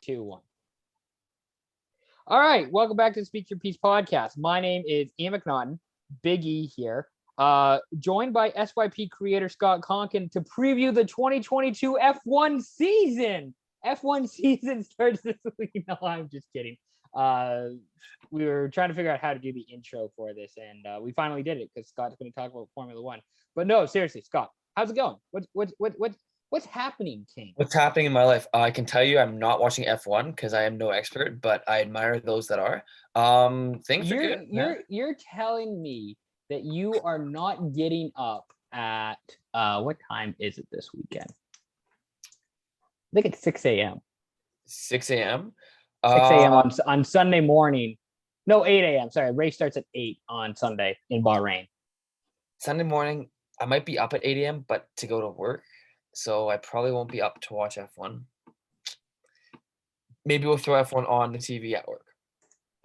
2, 1. All right, welcome back to the Speak Your Piece podcast. My name is Ian McNaughton, Big E here, joined by SYP creator Scott Konkin to preview the 2022 F1 season. F1 season starts this week. No, I'm just kidding. We were trying to figure out how to do the intro for this, and we finally did it because Scott's going to talk about Formula One. But no, seriously, Scott, how's it going? What's happening, King? What's happening in my life? I can tell you I'm not watching F1 because I am no expert, but I admire those that are. Things are good. You're telling me that you are not getting up at what time is it this weekend? I think it's 6 a.m. 6 a.m. 6 a.m. on Sunday morning. No, 8 a.m. Sorry, race starts at 8 on Sunday in Bahrain. Sunday morning, I might be up at 8 a.m., but to go to work. So I probably won't be up to watch F1. Maybe we'll throw F1 on the TV at work.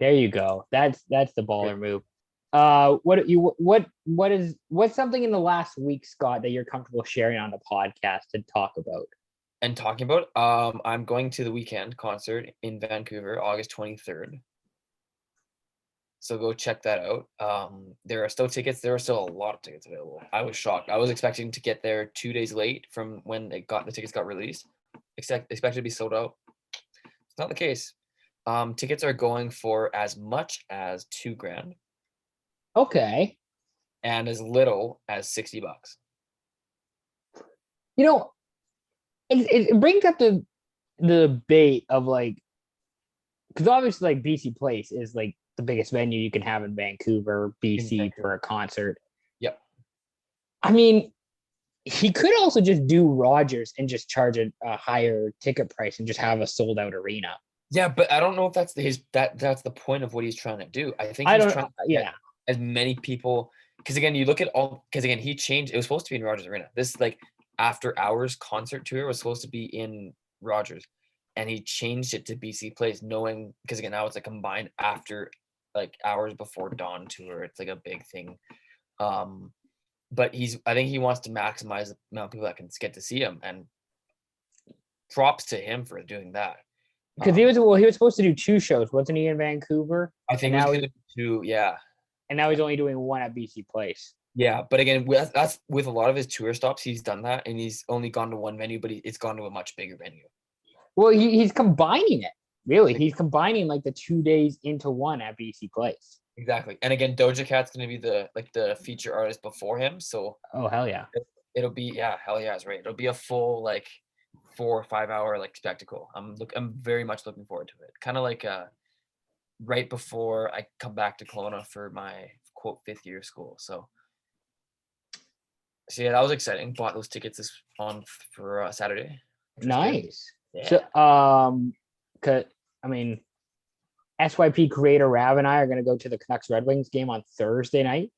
There you go. That's the baller move. What's something in the last week, Scott, that you're comfortable sharing on the podcast to talk about? And talking about, I'm going to the weekend concert in Vancouver, August 23rd. So go check that out. There are still tickets. There are still a lot of tickets available. I was shocked. I was expecting to get there 2 days late from when the tickets got released. Expected to be sold out. It's not the case. Tickets are going for as much as $2,000. Okay. And as little as $60. You know, it brings up the debate of because obviously BC Place is the biggest venue you can have in Vancouver, BC for a concert. Yep. I mean, he could also just do Rogers and just charge a higher ticket price and just have a sold out arena. Yeah, but I don't know if that's that's the point of what he's trying to do. I think he's trying to get as many people, because again, you look at he changed. It was supposed to be in Rogers Arena. This after hours concert tour was supposed to be in Rogers, and he changed it to BC Place, knowing because again now it's combined after hours before dawn tour. It's a big thing. But I think he wants to maximize the amount of people that can get to see him, and props to him for doing that. Because he was supposed to do 2 shows, wasn't he, in Vancouver? I think now he's 2, yeah. And now he's only doing 1 at BC Place. Yeah, but again, that's with a lot of his tour stops, he's done that, and he's only gone to 1 venue, but it's gone to a much bigger venue. Well, he's combining it. Really, he's combining the 2 days into 1 at BC Place. Exactly, and again, Doja Cat's going to be the feature artist before him. So oh hell yeah, it'll be hell yeah, it's right. It'll be a full 4 or 5 hour spectacle. I'm very much looking forward to it. Kind of right before I come back to Kelowna for my quote 5th year of school. So yeah, that was exciting. Bought those tickets for Saturday. Nice. Yeah. So SYP creator Rav and I are going to go to the Canucks Red Wings game on Thursday night.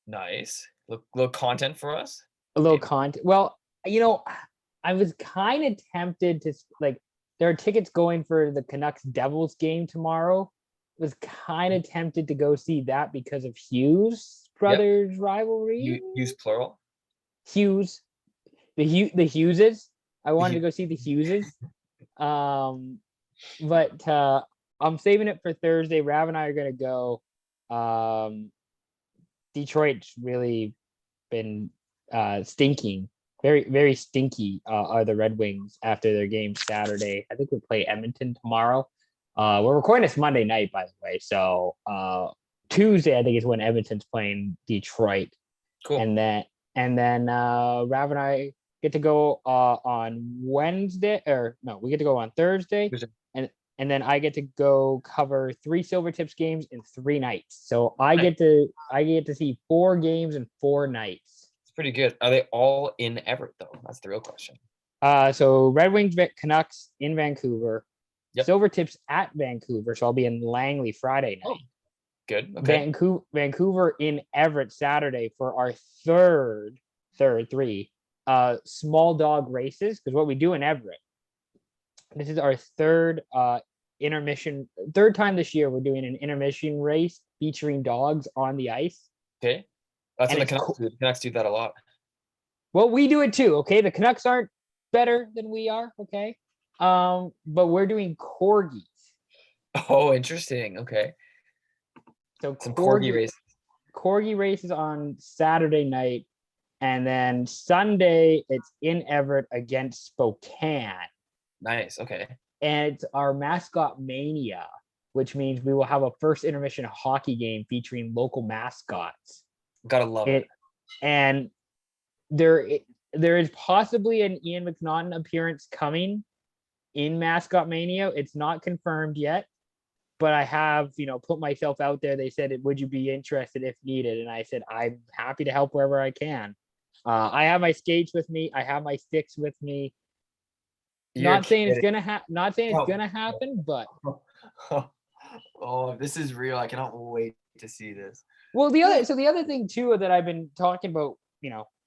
Nice. Little content for us. A little content. Well, I was kind of tempted to there are tickets going for the Canucks Devils game tomorrow. Was kind of tempted to go see that because of Hughes brothers rivalry. Hughes plural. Hughes, the Hugheses. I wanted to go see the Hugheses. But I'm saving it for Thursday. Rav and I are going to go. Detroit's really been stinking. Very, very stinky are the Red Wings after their game Saturday. I think we play Edmonton tomorrow. We're recording this Monday night, by the way. So Tuesday, I think, is when Edmonton's playing Detroit. Cool. And then Rav and I get to go on Wednesday, we get to go on Thursday. And then I get to go cover 3 Silvertips games in 3 nights. So I get to see 4 games in 4 nights. It's pretty good. Are they all in Everett though? That's the real question. So Red Wings Canucks in Vancouver. Yep. Silvertips at Vancouver. So I'll be in Langley Friday night. Oh, good. Okay. Vancouver in Everett Saturday for our third 3 small dog races. Because what we do in Everett, this is our third time this year we're doing an intermission race featuring dogs on the ice. Okay. That's what the Canucks do. The Canucks do that a lot. Well, we do it too, okay? The Canucks aren't better than we are, okay? But we're doing corgis. Oh, interesting. Okay. So Some corgi races. Corgi races on Saturday night, and then Sunday it's in Everett against Spokane. Nice. Okay. And it's our mascot mania, which means we will have a first intermission hockey game featuring local mascots. Gotta love it. And there is possibly an Ian McNaughton appearance coming in Mascot Mania. It's not confirmed yet, but I have, put myself out there. They said, would you be interested if needed? And I said, I'm happy to help wherever I can. I have my skates with me. I have my sticks with me. Not saying it's gonna happen, but oh, this is real. I cannot wait to see this. Well, the other thing too that I've been talking about,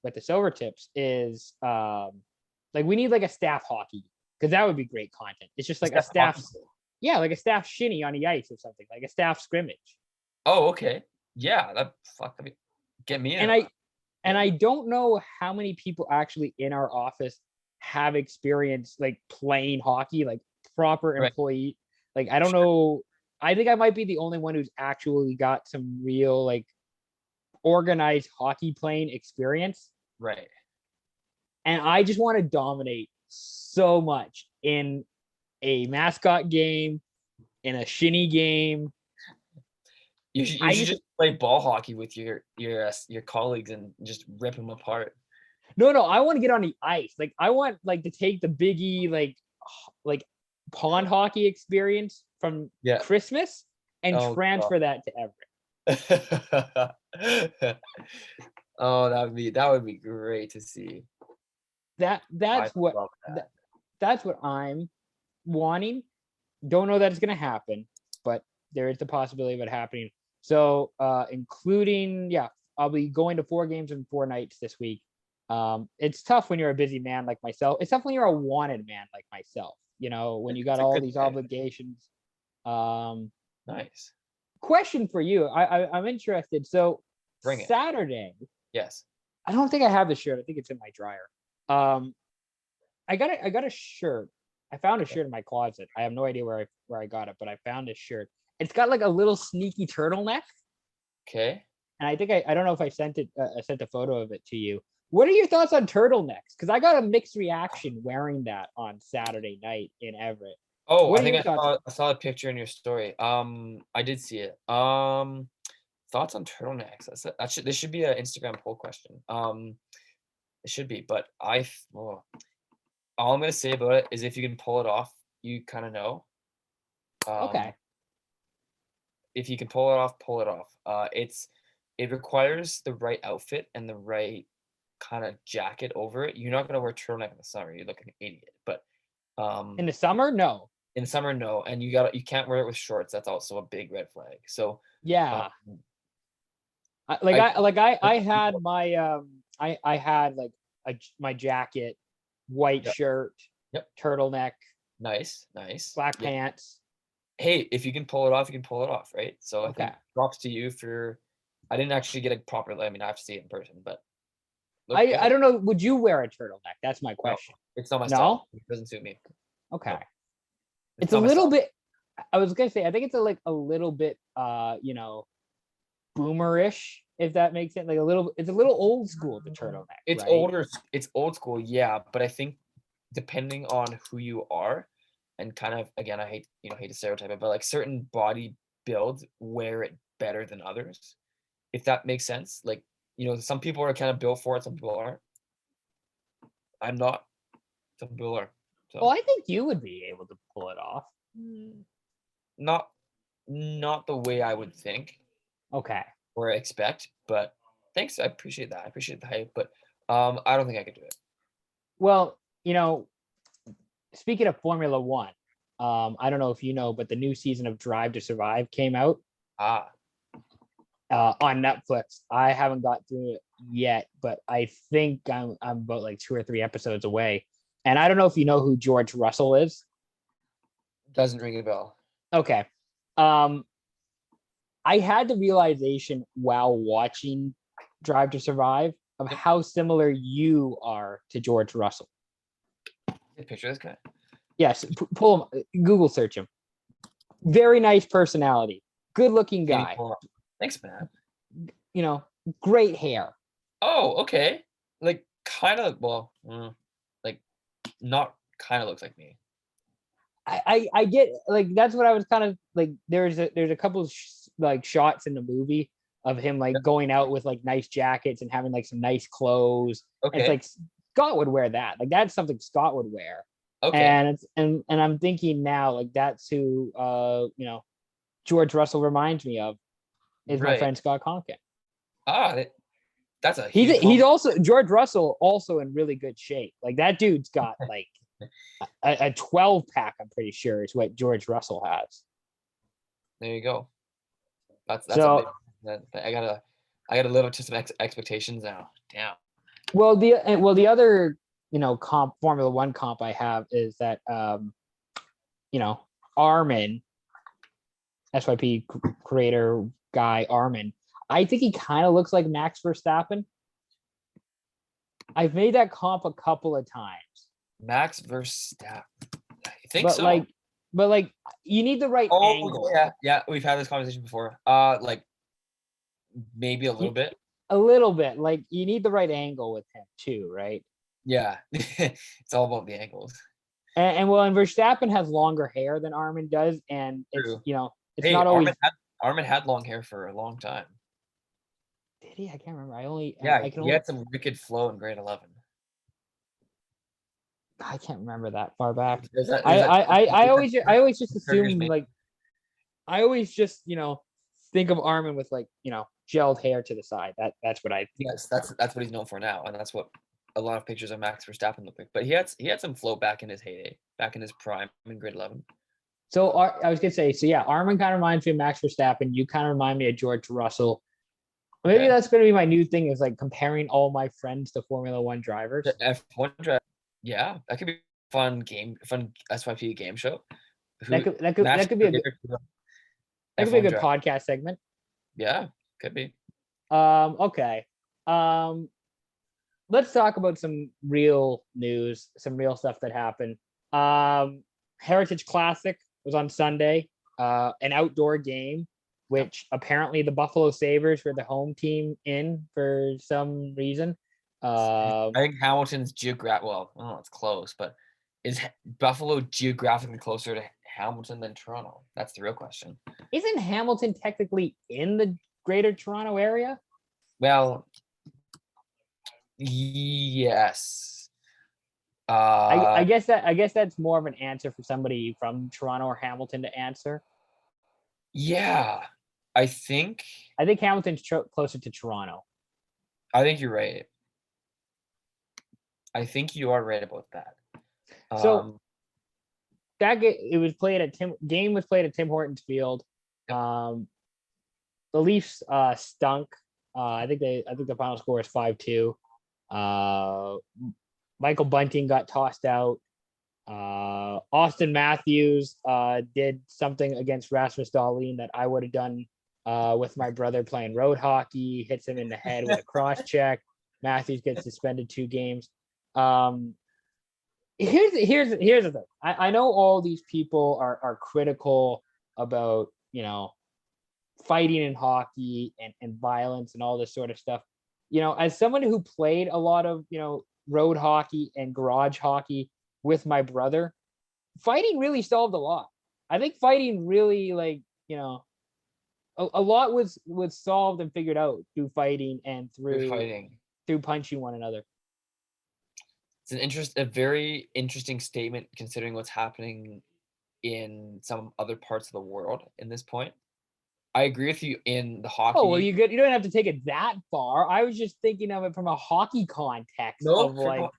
with the Silver Tips is we need like a staff hockey, because that would be great content. It's just like a staff, like a staff shinny on the ice or something, like a staff scrimmage. Oh, okay. Yeah, get me in. And I don't know how many people actually in our office have experience like playing hockey, like proper employee. Like, I don't know. I think I might be the only one who's actually got some real like organized hockey playing experience. Right. And I just want to dominate so much in a mascot game, in a shinny game. You should just play ball hockey with your colleagues and just rip them apart. No, I want to get on the ice. Like, I want to take the biggie like pond hockey experience from Christmas and transfer that to Everett. Oh, that would be great to see. That's what I'm wanting. Don't know that it's gonna happen, but there is the possibility of it happening. So including, I'll be going to 4 games in 4 nights this week. It's tough when you're a busy man like myself. It's tough when you're a wanted man like myself, when you got all these obligations. Nice. Question for you. I'm interested. So Bring it. Saturday. Yes. I don't think I have the shirt. I think it's in my dryer. I got a shirt. I found a shirt in my closet. I have no idea where I got it, but I found this shirt. It's got like a little sneaky turtleneck. Okay. And I think I don't know if I sent a photo of it to you. What are your thoughts on turtlenecks? Because I got a mixed reaction wearing that on Saturday night in Everett. Oh, I think I saw a picture in your story. I did see it. Thoughts on turtlenecks? This should be an Instagram poll question. It should be, but all I'm gonna say about it is if you can pull it off, you kind of know. Okay. If you can pull it off, pull it off. It requires the right outfit and the right kind of jacket over it. You're not gonna wear turtleneck in the summer. You look like an idiot. But in the summer, no. In the summer, no. And you can't wear it with shorts. That's also a big red flag. So yeah. I had my I had like my jacket, white shirt, turtleneck, nice, black pants. Hey, if you can pull it off, you can pull it off, right? So I think props to you for. I didn't actually get a proper. I mean, I have to see it in person, but I don't know. Would you wear a turtleneck? That's my question. No, it's not my style. It doesn't suit me. Okay. No. It's a little bit. I was gonna say. I think it's a little bit. Boomerish, if that makes sense. Like it's a little old school, the turtleneck. It's older. It's old school, yeah. But I think depending on who you are, and kind of again, I hate to stereotype it, but like certain body builds wear it better than others. If that makes sense. Like, some people are kind of built for it, some people aren't. I'm not. Some people are. So. Well, I think you would be able to pull it off. Not the way I would think. Okay. Or expect, but thanks. I appreciate that. I appreciate the hype, but I don't think I could do it. Well, speaking of Formula One, I don't know if you know, but the new season of Drive to Survive came out. On Netflix. I haven't got through it yet, but I think I'm about like 2 or 3 episodes away. And I don't know if you know who George Russell is. Doesn't ring a bell. Okay. I had the realization while watching Drive to Survive of how similar you are to George Russell. Picture this guy. Yes, pull him. Google search him. Very nice personality. Good looking guy. Thanks, man. You know, great hair. Oh, okay. Like kind of. Well, like not kind of looks like me. I get like that's what I was kind of like. There's a couple of like shots in the movie of him like going out with like nice jackets and having like some nice clothes. Okay. It's like Scott would wear that. Like that's something Scott would wear. Okay. And it's and I'm thinking now like that's who George Russell reminds me of is my friend Scott Konkin. That's a he's also George Russell also in really good shape. Like that dude's got like a 12-pack, I'm pretty sure, is what George Russell has. There you go. That's so, I gotta live up to some expectations now. Damn. Well, the other Formula One comp I have is that Armin, SYP creator guy Armin. I think he kind of looks like Max Verstappen. I've made that comp a couple of times. Max Verstappen. I think so. But you need the right angle. Yeah, we've had this conversation before. Like maybe a little bit. A little bit. Like you need the right angle with him too, right? Yeah, it's all about the angles. And Verstappen has longer hair than Armin does, and it's it's not always. Armin had long hair for a long time. Did he? I can't remember. He had some wicked flow in grade 11. I can't remember that far back. I always just assume like I always just think of Armin with like gelled hair to the side. That's what I. Yes, that's what he's known for now, and that's what a lot of pictures of Max Verstappen look like. But he had some flow back in his heyday, back in his prime in grade 11. So I was gonna say, Armin kind of reminds me of Max Verstappen. You kind of remind me of George Russell. Maybe that's going to be my new thing, is like comparing all my friends to Formula One drivers. The F1 driver. Yeah, that could be fun SYP game show. That could be a good podcast segment. Yeah, could be. Okay. Let's talk about some real news, some real stuff that happened. Heritage Classic was on Sunday, an outdoor game, which apparently the Buffalo Sabres were the home team in for some reason. I think Hamilton's it's close, but is Buffalo geographically closer to Hamilton than Toronto? That's the real question. Isn't Hamilton technically in the greater Toronto area? Well, yes. I guess that's more of an answer for somebody from Toronto or Hamilton to answer. Yeah, I think Hamilton's closer to Toronto. I think you're right. I think you are right about that. So that game was played at Tim Hortons Field. The Leafs stunk. I think the final score is 5-2. Michael Bunting got tossed out. Austin Matthews did something against Rasmus Dahlin that I would have done with my brother playing road hockey. Hits him in the head with a cross check. Matthews gets suspended 2 games. Here's the thing. I know all these people are critical about fighting in hockey and violence and all this sort of stuff. As someone who played a lot of road hockey and garage hockey with my brother, fighting really solved a lot. I think fighting really a lot was solved and figured out through fighting and through punching one another. It's a very interesting statement considering what's happening in some other parts of the world in this point. I agree with you in the hockey. Oh, well, you don't have to take it that far. I was just thinking of it from a hockey context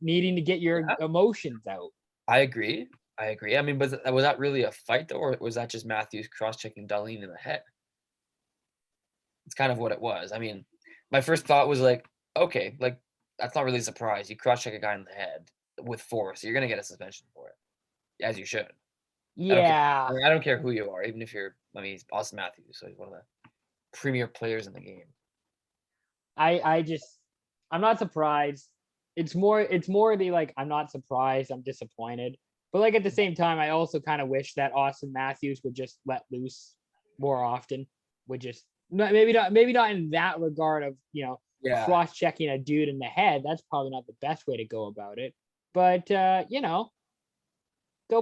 needing to get your emotions out. I agree. I mean, was that really a fight though, or was that just Matthews cross-checking Dahlin in the head? It's kind of what it was. I mean, my first thought was like, okay, like that's not really a surprise. You cross-check a guy in the head with force, you're gonna get a suspension for it, as you should. Yeah. I don't care who you are, even if he's Austin Matthews, so he's one of the premier players in the game. I'm not surprised. It's more the like, I'm not surprised, I'm disappointed. But like at the same time, I also kind of wish that Austin Matthews would just let loose more often. Would just maybe not in that regard of cross checking a dude in the head. That's probably not the best way to go about it. But don't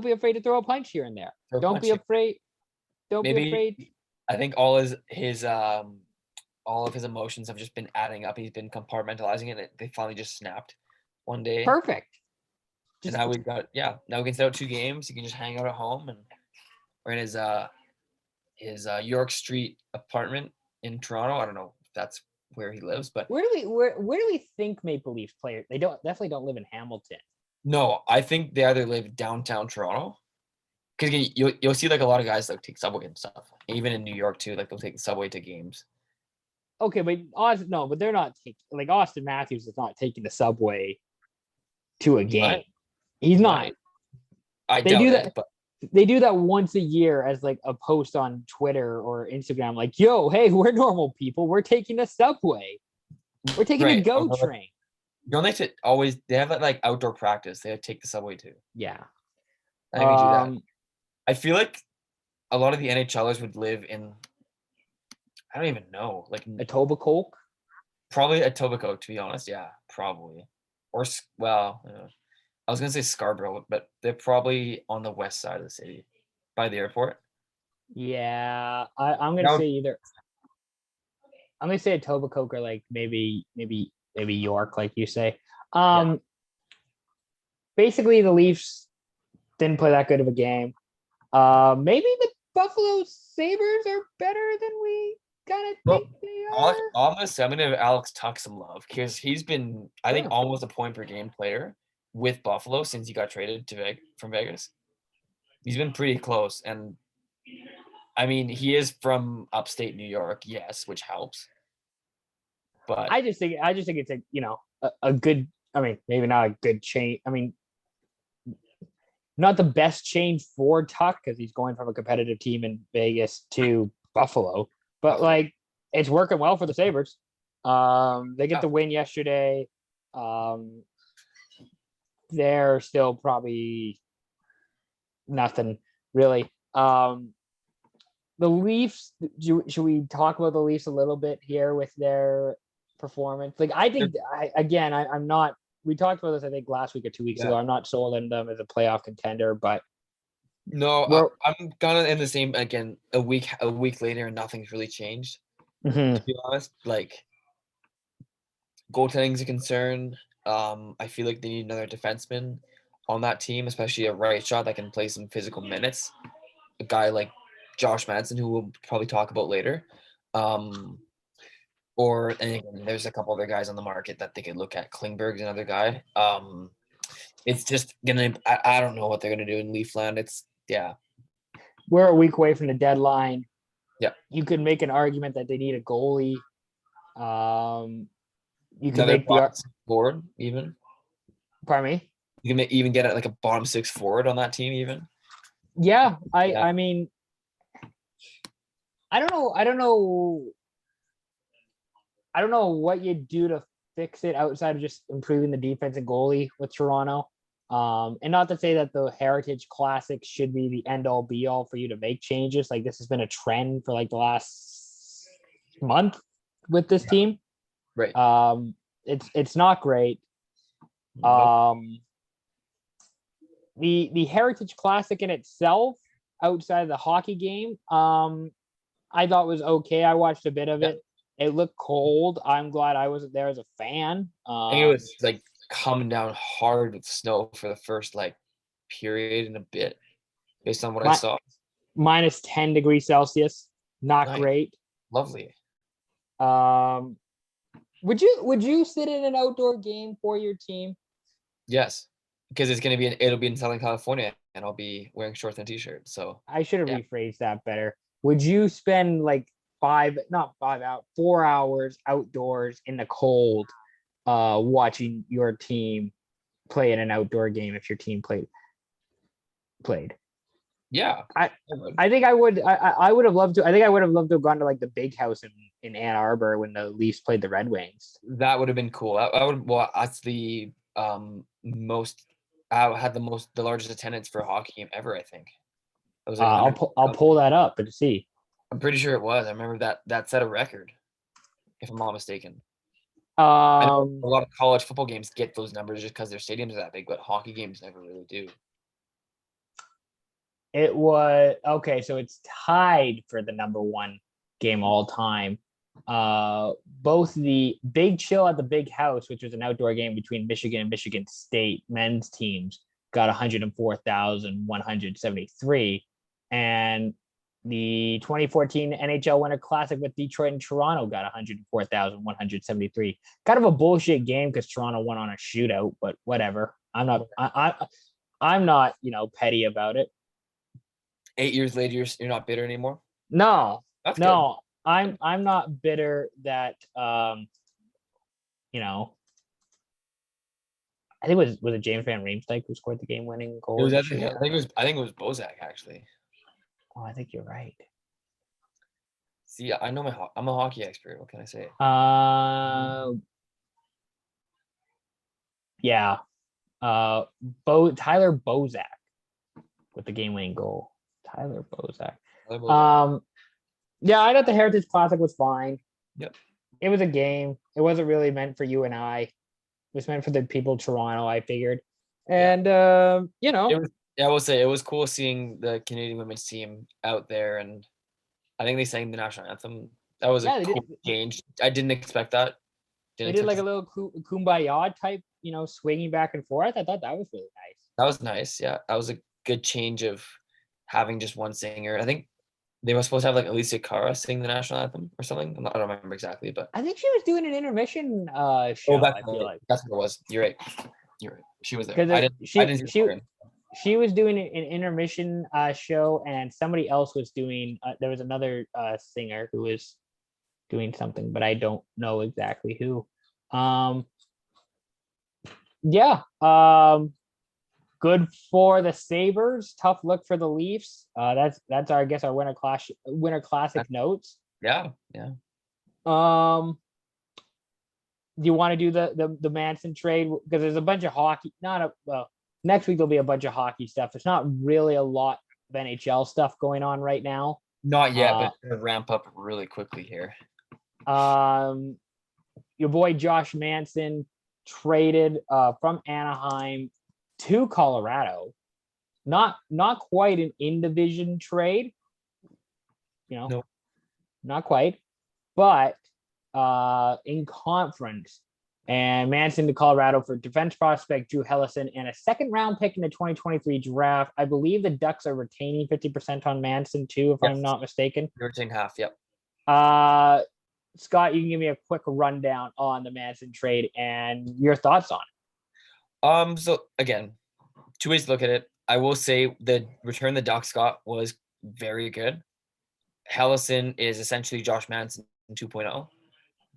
be afraid to throw a punch here and there. Don't be afraid. Don't be afraid. I think all of his emotions have just been adding up. He's been compartmentalizing it. And they finally just snapped one day. Perfect. And now we can set out 2 games. He can just hang out at home, and we're in his York Street apartment in Toronto. I don't know if that's where he lives, but where do we think Maple Leafs players? They definitely don't live in Hamilton. No, I think they either live downtown Toronto, because you'll see like a lot of guys like take subway and stuff. Even in New York too, like they'll take the subway to games. Okay, but but they're not taking, like, Austin Matthews is not taking the subway to a game. He's not. I doubt it, but they do that once a year as like a post on Twitter or Instagram, like, yo, hey, we're normal people. We're taking the subway. We're taking a GO train. Don't they they have that like outdoor practice? They take the subway too. Yeah. I think we do that. I feel like a lot of the NHLers would live in, I don't even know, like Etobicoke? Probably Etobicoke, to be honest. Yeah, probably. Or, well, I was going to say Scarborough, but they're probably on the west side of the city by the airport. Yeah, I'm going to say either. I'm going to say Etobicoke or like maybe York, like you say. Basically, the Leafs didn't play that good of a game. Maybe the Buffalo Sabres are better than we kind of think they are. Honestly, I'm going to give Alex Tuch some love, because he's been, I think, almost a point per game player with Buffalo since he got traded from Vegas. He's been pretty close, and I mean, he is from upstate New York, yes, which helps. But I just think it's a good. I mean, maybe not a good change. I mean, not the best change for Tuch, because he's going from a competitive team in Vegas to Buffalo. But like, it's working well for the Sabres. They get the win yesterday. They're still probably nothing really. The Leafs. Should we talk about the Leafs a little bit here with their performance? Like, I think I'm not. We talked about this, I think, last week or 2 weeks ago. I'm not sold on them as a playoff contender, but no, I'm kind of in the same, again, a week later, and nothing's really changed. To be honest, like, goaltending's a concern. I feel like they need another defenseman on that team, especially a right shot that can play some physical minutes. A guy like Josh Manson, who we'll probably talk about later. And again, there's a couple other guys on the market that they could look at. Klingberg's another guy. It's just I don't know what they're gonna do in Leafland. We're a week away from the deadline. Yeah. You could make an argument that they need a goalie. You can make the forward even. Pardon me? You can even get like a bottom 6 forward on that team even. Yeah, I mean, I don't know what you do to fix it outside of just improving the defense and goalie with Toronto. And not to say that the Heritage Classic should be the end all be all for you to make changes. Like, this has been a trend for like the last month with this team. Right. It's not great. Nope. The Heritage Classic in itself, outside of the hockey game, I thought was okay. I watched a bit of it. It looked cold. I'm glad I wasn't there as a fan. I think it was like coming down hard with snow for the first like period and a bit, based on what I saw. Minus 10 degrees Celsius. Not great. Lovely. Would you sit in an outdoor game for your team? Yes, because it'll be in Southern California, and I'll be wearing shorts and a t-shirt. So I should have rephrased that better. Would you spend like 4 hours outdoors in the cold, watching your team play in an outdoor game if your team played? Yeah, I think I would. I would have loved to. I think I would have loved to have gone to like the big house in Ann Arbor when the Leafs played the Red Wings. That would have been cool. Well, that's the most had the largest attendance for a hockey game ever. I think it was like I'll pull that up and see. I'm pretty sure it was. I remember that set a record, if I'm not mistaken. I know Um, a lot of college football games get those numbers just because their stadiums are that big, but hockey games never really do. it was okay. So it's tied for the number one game all time. Both the Big Chill at the Big House, which was an outdoor game between Michigan and Michigan State men's teams, got 104,173, and the 2014 NHL Winter Classic with Detroit and Toronto got 104,173. Kind of a bullshit game because Toronto won on a shootout, but whatever. I'm not petty about it. 8 years later, you're not bitter anymore. No, That's no, good. I'm not bitter that I think was it James Van Riemsdyk who scored the game-winning goal? I think it was Bozak actually. Oh, I think you're right. See, I know I'm a hockey expert. What can I say? Yeah. Tyler Bozak with the game-winning goal. Tyler Bozak. Yeah, I thought the Heritage Classic was fine. Yep. It was a game. It wasn't really meant for you and I. It was meant for the people of Toronto, I figured. And I will say it was cool seeing the Canadian women's team out there, and I think they sang the national anthem. That was a cool change. I didn't expect that. They did like a little kumbaya type, swinging back and forth. I thought that was really nice. That was nice. Yeah, that was a good change of having just one singer. I think they were supposed to have like Alicia Cara sing the national anthem or something. I don't remember exactly, but I think she was doing an intermission show. I feel like that's what it was. You're right. She was there. She was doing an intermission show, and somebody else was doing. There was another singer who was doing something, but I don't know exactly who. Yeah. Good for the Sabres. Tough look for the Leafs. That's our, I guess, our Winter Classic notes. Yeah. Do you want to do the Manson trade? Because there's a bunch of hockey. Next week there'll be a bunch of hockey stuff. There's not really a lot of NHL stuff going on right now. Not yet, but it's gonna ramp up really quickly here. Your boy Josh Manson traded from Anaheim to Colorado. Not quite an in-division trade, Nope. Not quite, but in conference. And Manson to Colorado for defense prospect Drew Hellison and a second-round pick in the 2023 draft. I believe the Ducks are retaining 50% on Manson too, if I'm not mistaken. You're retaining half, yep. Scott, you can give me a quick rundown on the Manson trade and your thoughts on it. So again, two ways to look at it. I will say the return the Ducks got was very good. Hellison is essentially Josh Manson 2.0,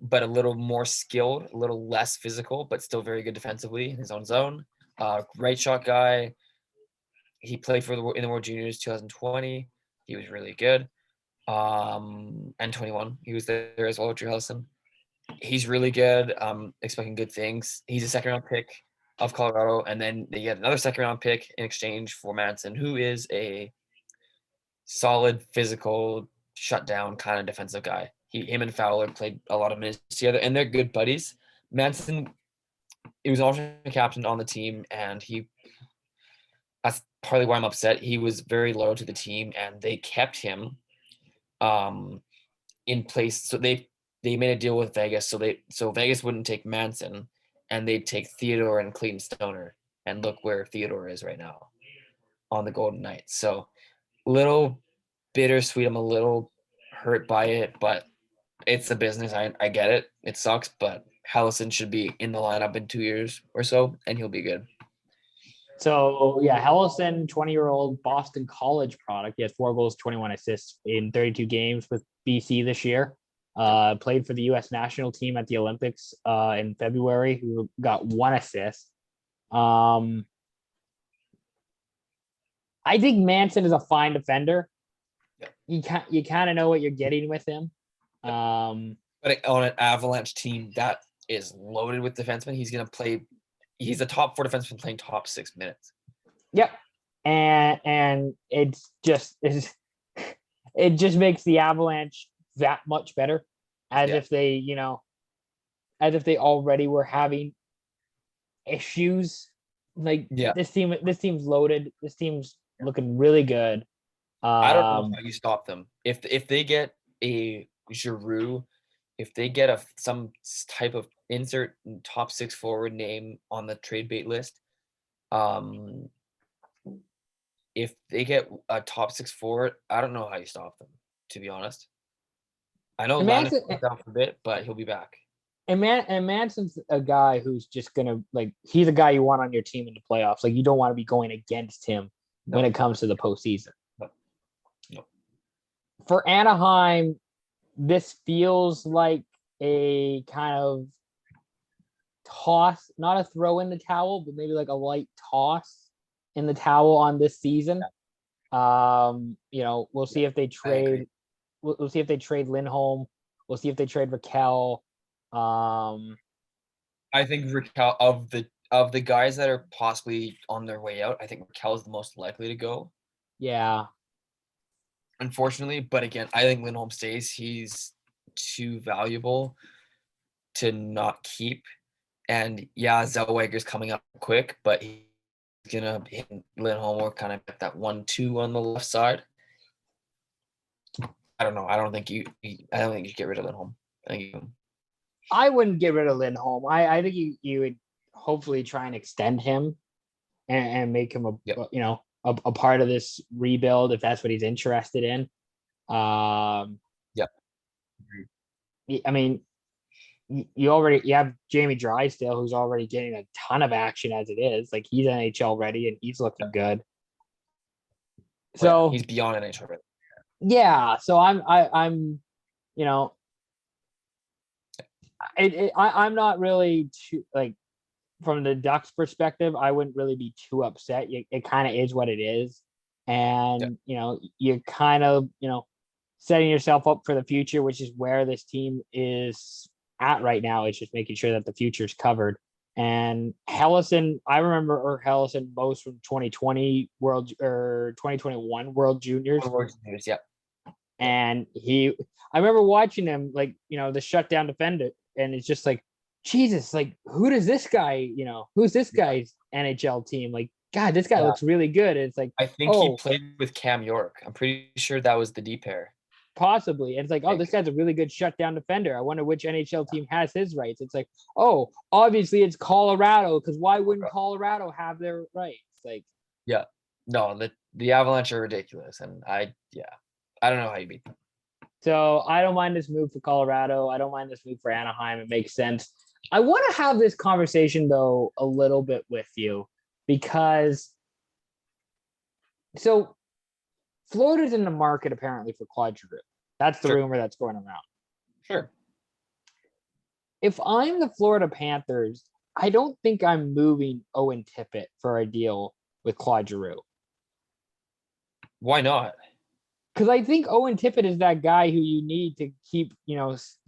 but a little more skilled, a little less physical, but still very good defensively in his own zone. Right shot guy. He played in the World Juniors 2020. He was really good. And 21, he was there as well, Drew Hellison. He's really good. Expecting good things. He's a second round pick of Colorado, and then they get another second round pick in exchange for Manson, who is a solid physical shutdown kind of defensive guy. Him and Fowler played a lot of minutes together, and they're good buddies. Manson, he was also captain on the team, and that's partly why I'm upset. He was very loyal to the team, and they kept him in place. So they made a deal with Vegas, so Vegas wouldn't take Manson, and they'd take Theodore and Clayton Stoner, and look where Theodore is right now on the Golden Knights. So little bittersweet. I'm a little hurt by it, but it's a business. I get it. It sucks, but Hellison should be in the lineup in 2 years or so, and he'll be good. So, yeah, Hellison, 20-year-old Boston College product. He has 4 goals, 21 assists in 32 games with BC this year. Played for the U.S. national team at the Olympics in February, who got 1 assist. I think Manson is a fine defender. You kind of know what you're getting with him. But on an Avalanche team that is loaded with defensemen, he's going to play he's a top 4 defenseman playing top 6 minutes. Yep. And it just makes the Avalanche that much better, as if they, as if they already were having issues. Like this team's loaded. This team's looking really good. I don't know how you stop them. If they get a Giroux, if they get some type of insert top 6 forward name on the trade bait list, if they get a top 6 forward, I don't know how you stop them, to be honest. I know Linus is down for a bit, but he'll be back. And Manson's a guy who's just gonna, like, he's a guy you want on your team in the playoffs. Like, you don't want to be going against him when it comes to the postseason. No. For Anaheim, this feels like a kind of toss, not a throw in the towel, but maybe like a light toss in the towel on this season. We'll see if they trade. We'll see if they trade Lindholm. We'll see if they trade Raquel. I think Raquel, of the guys that are possibly on their way out, I think Raquel is the most likely to go. Yeah. Unfortunately, but again, I think Lindholm stays. He's too valuable to not keep. And yeah, Zellweger's coming up quick, but he's gonna hit Lindholm or kind of get that 1-2 on the left side. I don't know. I don't think you get rid of Lindholm. I wouldn't get rid of Lindholm. I think you would hopefully try and extend him and make him a part of this rebuild if that's what he's interested in. I mean, you have Jamie Drysdale, who's already getting a ton of action as it is. Like, he's NHL ready and he's looking good. So he's beyond NHL ready. Yeah. So I'm not really too, like, from the Ducks perspective, I wouldn't really be too upset. It kind of is what it is. And, you're kind of, setting yourself up for the future, which is where this team is at right now. It's just making sure that the future is covered. And Helleson, I remember Helleson most from 2020 World or 2021 World Juniors. Yeah. And I remember watching him, like, the shutdown defender, and it's just like, Jesus, like, who does this guy, who's this guy's NHL team? Like, God, this guy looks really good. And it's like, I think he played with Cam York. I'm pretty sure that was the D pair. Possibly. And it's like, this guy's a really good shutdown defender. I wonder which NHL team has his rights. It's like, obviously it's Colorado, because why wouldn't Colorado have their rights? Like, no, the Avalanche are ridiculous, and I don't know how you beat them. So I don't mind this move for Colorado. I don't mind this move for Anaheim. It makes sense. I want to have this conversation, though, a little bit with you, because Florida's in the market apparently for Claude Giroux. That's the rumor that's going around. Sure. If I'm the Florida Panthers, I don't think I'm moving Owen Tippett for a deal with Claude Giroux. Why not? Because I think Owen Tippett is that guy who you need to keep,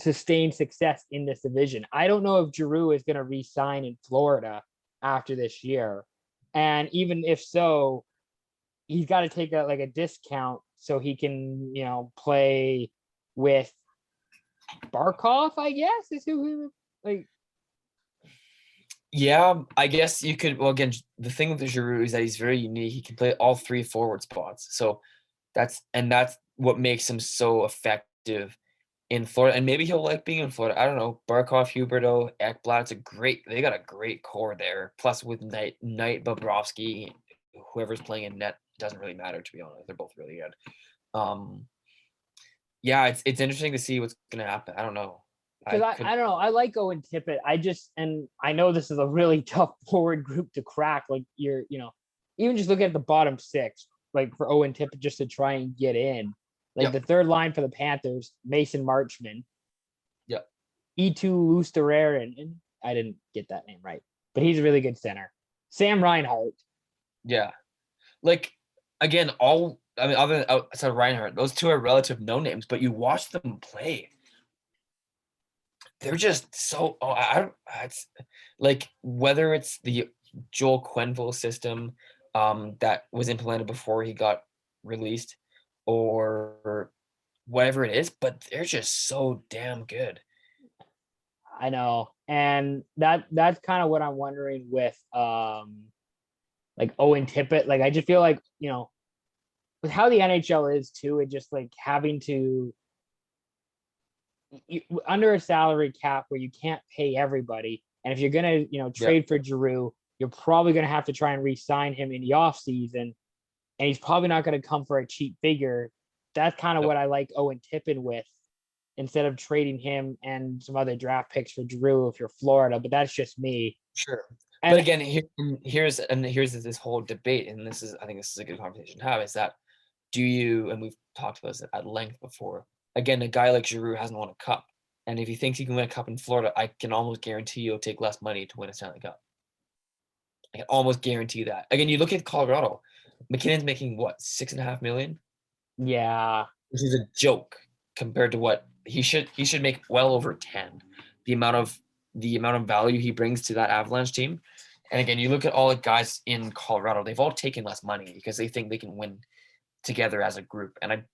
sustain success in this division. I don't know if Giroux is going to re-sign in Florida after this year. And even if so, he's got to take a discount so he can, play with Barkov, I guess, is who like. Yeah, I guess you could. Well, again, the thing with the Giroux is that he's very unique. He can play all 3 forward spots. So that's what makes him so effective in Florida. And maybe he'll like being in Florida. I don't know. Barkov, Huberdeau, Ekblad, they got a great core there. Plus with Knight, Bobrovsky, whoever's playing in net, doesn't really matter, to be honest. They're both really good. It's interesting to see what's gonna happen. I don't know. Because I don't know. I like Owen Tippett. And I know this is a really tough forward group to crack. Like, even just look at the bottom 6, like, for Owen Tippett just to try and get in. Like, the third line for the Panthers, Mason Marchman. Yeah. E2 Lusteraren, and I didn't get that name right, but he's a really good center. Sam Reinhart. Yeah. Like, again, other than outside of Reinhart, those 2 are relative no names, but you watch them play. they're just so. Oh, it's like whether it's the Joel Quenneville system that was implemented before he got released, or whatever it is, but they're just so damn good. I know, and that's kind of what I'm wondering with like Owen Tippett. Like, I just feel like, with how the NHL is too, it just like having to under a salary cap where you can't pay everybody, and if you're gonna trade for Giroux, you're probably gonna have to try and re-sign him in the off season, and he's probably not going to come for a cheap figure. That's kind of what I like Owen Tippett with, instead of trading him and some other draft picks for Giroux if you're Florida. But that's just me. Sure. And But again, here's this whole debate, and I think this is a good conversation to have, is that and we've talked about this at length before, again, a guy like Giroux hasn't won a cup. And if he thinks he can win a cup in Florida, I can almost guarantee he'll take less money to win a Stanley Cup. I can almost guarantee that. Again, you look at Colorado, McKinnon's making what, $6.5 million? Yeah. Which is a joke compared to what he should make well over 10. The amount of value he brings to that Avalanche team. And again, you look at all the guys in Colorado, they've all taken less money because they think they can win together as a group. And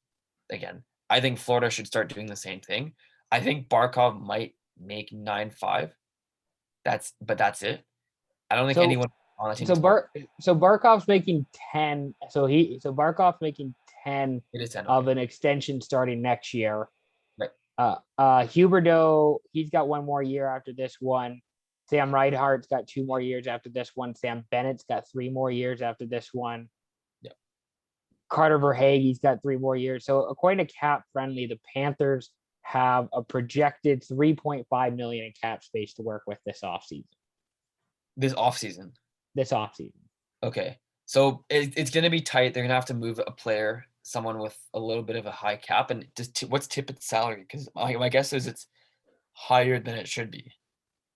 I think Florida should start doing the same thing. I think Barkov might make 9.5. That's it. I don't think anyone on the team. So Barkov's making 10. So Barkov's making 10 of an extension starting next year. Right. Huberdeau, he's got one more year after this one. Sam Reinhart's got 2 more years after this one. Sam Bennett's got 3 more years after this one. Yep. Carter Verhaeghe's got 3 more years. So according to Cap Friendly, the Panthers have a projected $3.5 million in cap space to work with this offseason. This offseason. Okay. So it's going to be tight. They're going to have to move a player, someone with a little bit of a high cap. And what's Tippett's salary? Because my guess is it's higher than it should be.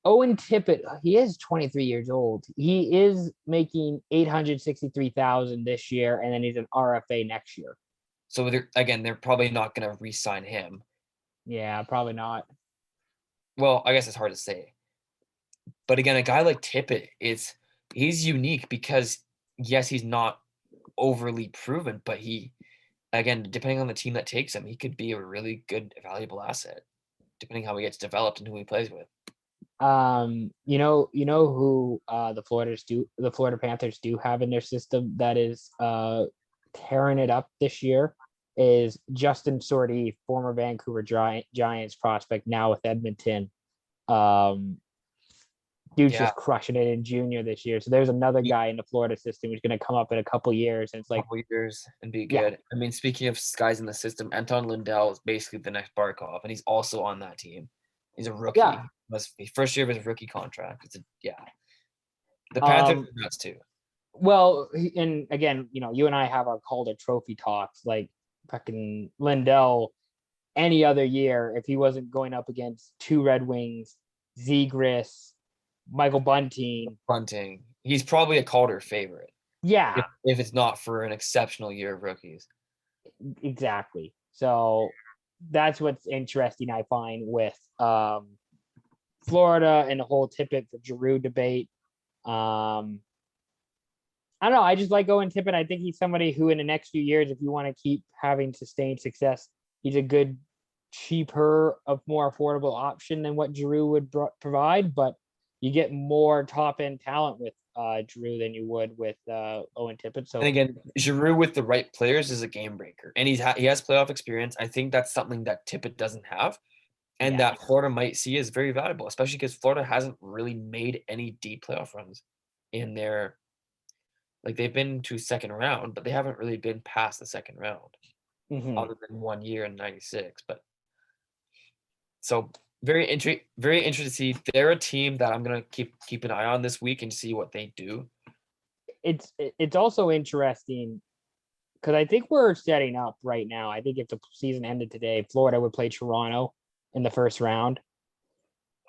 Owen Tippett, he is 23 years old. He is making $863,000 this year, and then he's an RFA next year. So they're probably not going to re-sign him. Yeah, probably not. Well, I guess it's hard to say. But again, a guy like Tippett, he's unique because, yes, he's not overly proven, but again, depending on the team that takes him, he could be a really good, valuable asset, depending how he gets developed and who he plays with. You know who the Florida Panthers do have in their system that is tearing it up this year is Justin Sorty, former Vancouver Giants prospect, now with Edmonton. Dude's just crushing it in junior this year. So there's another guy in the Florida system who's going to come up in a couple years, and it's like years and be good. I mean, speaking of guys in the system, Anton Lundell is basically the next Barkov, and he's also on that team. He's a rookie. Yeah. First year of his rookie contract. The Panthers are nuts too. Well, and again, you and I have our Calder Trophy talks. Like fucking Lindell, any other year, if he wasn't going up against 2 Red Wings, Zegras, Michael Bunting, he's probably a Calder favorite. Yeah, if it's not for an exceptional year of rookies. Exactly. So that's what's interesting, I find, with Florida and the whole Tippett for Giroux debate. I don't know. I just like Owen Tippett. I think he's somebody who, in the next few years, if you want to keep having sustained success, he's a good, cheaper, more affordable option than what Giroux would provide. But you get more top-end talent with Giroux than you would with Owen Tippett. So, and again, Giroux with the right players is a game breaker, and he has playoff experience. I think that's something that Tippett doesn't have, and that Florida might see as very valuable, especially because Florida hasn't really made any deep playoff runs in their. Like, they've been to second round, but they haven't really been past the second round, other than 1 year in '96. But so very interesting to see. They're a team that I'm gonna keep an eye on this week and see what they do. It's also interesting because I think we're setting up right now. I think if the season ended today, Florida would play Toronto in the first round.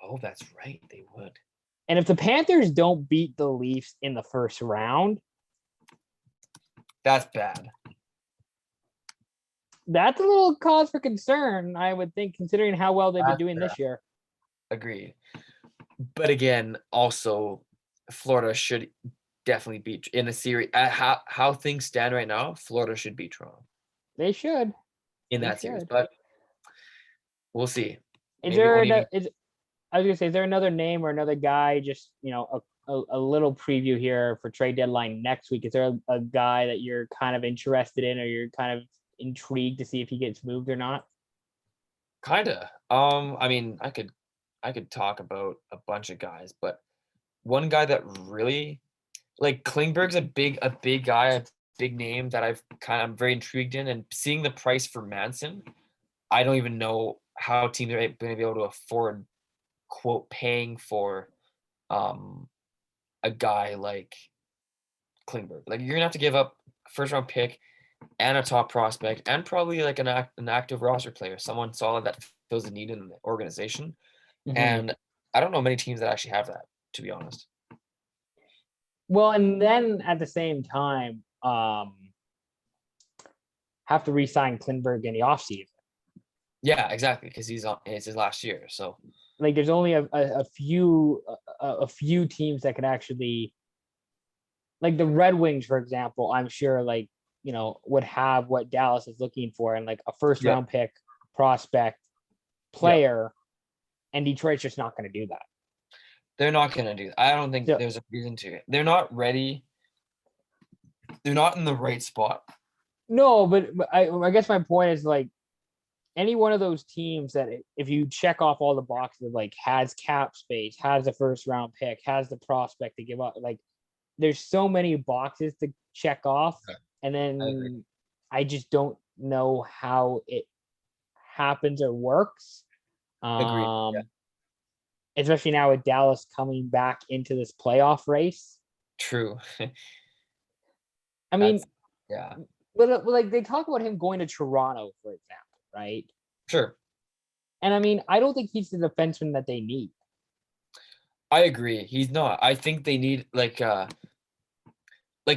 Oh, that's right, they would. And if the Panthers don't beat the Leafs in the first round, that's bad. That's a little cause for concern, I would think, considering how well they've been doing this year. Agreed. But again, also Florida should definitely beat in the series. How things stand right now, Florida should beat Toronto. They should. In that series, but we'll see. Is there I was gonna say, is there another name or another guy? Just a little preview here for trade deadline next week. Is there a guy that you're kind of interested in, or you're kind of intrigued to see if he gets moved or not? Kinda. I mean, I could talk about a bunch of guys, but one guy that really like Klingberg's a big guy, a big name that I'm very intrigued in, and seeing the price for Manson, I don't even know how teams are going to be able to afford quote paying for a guy like Klingberg. Like you're gonna have to give up first round pick and a top prospect and probably like an active roster player, someone solid that fills the need in the organization. Mm-hmm. And I don't know many teams that actually have that, to be honest. Well, and then at the same time, have to re-sign Klingberg in the offseason. Yeah, exactly, because it's his last year. So like, there's only a few teams that could actually, like the Red Wings, for example. I'm sure, like, would have what Dallas is looking for, and like a first round pick, prospect, player, and Detroit's just not going to do that. They're not going to do that. I don't think there's a reason to. They're not ready. They're not in the right spot. No, but I guess my point is, like, any one of those teams that if you check off all the boxes, like has cap space, has a first round pick, has the prospect to give up, like there's so many boxes to check off. And then I just don't know how it happens or works. Agreed. Especially now with Dallas coming back into this playoff race. True. I mean, but like they talk about him going to Toronto, for example, right? Sure. And I mean, I don't think he's the defenseman that they need. I agree. He's not. I think they need like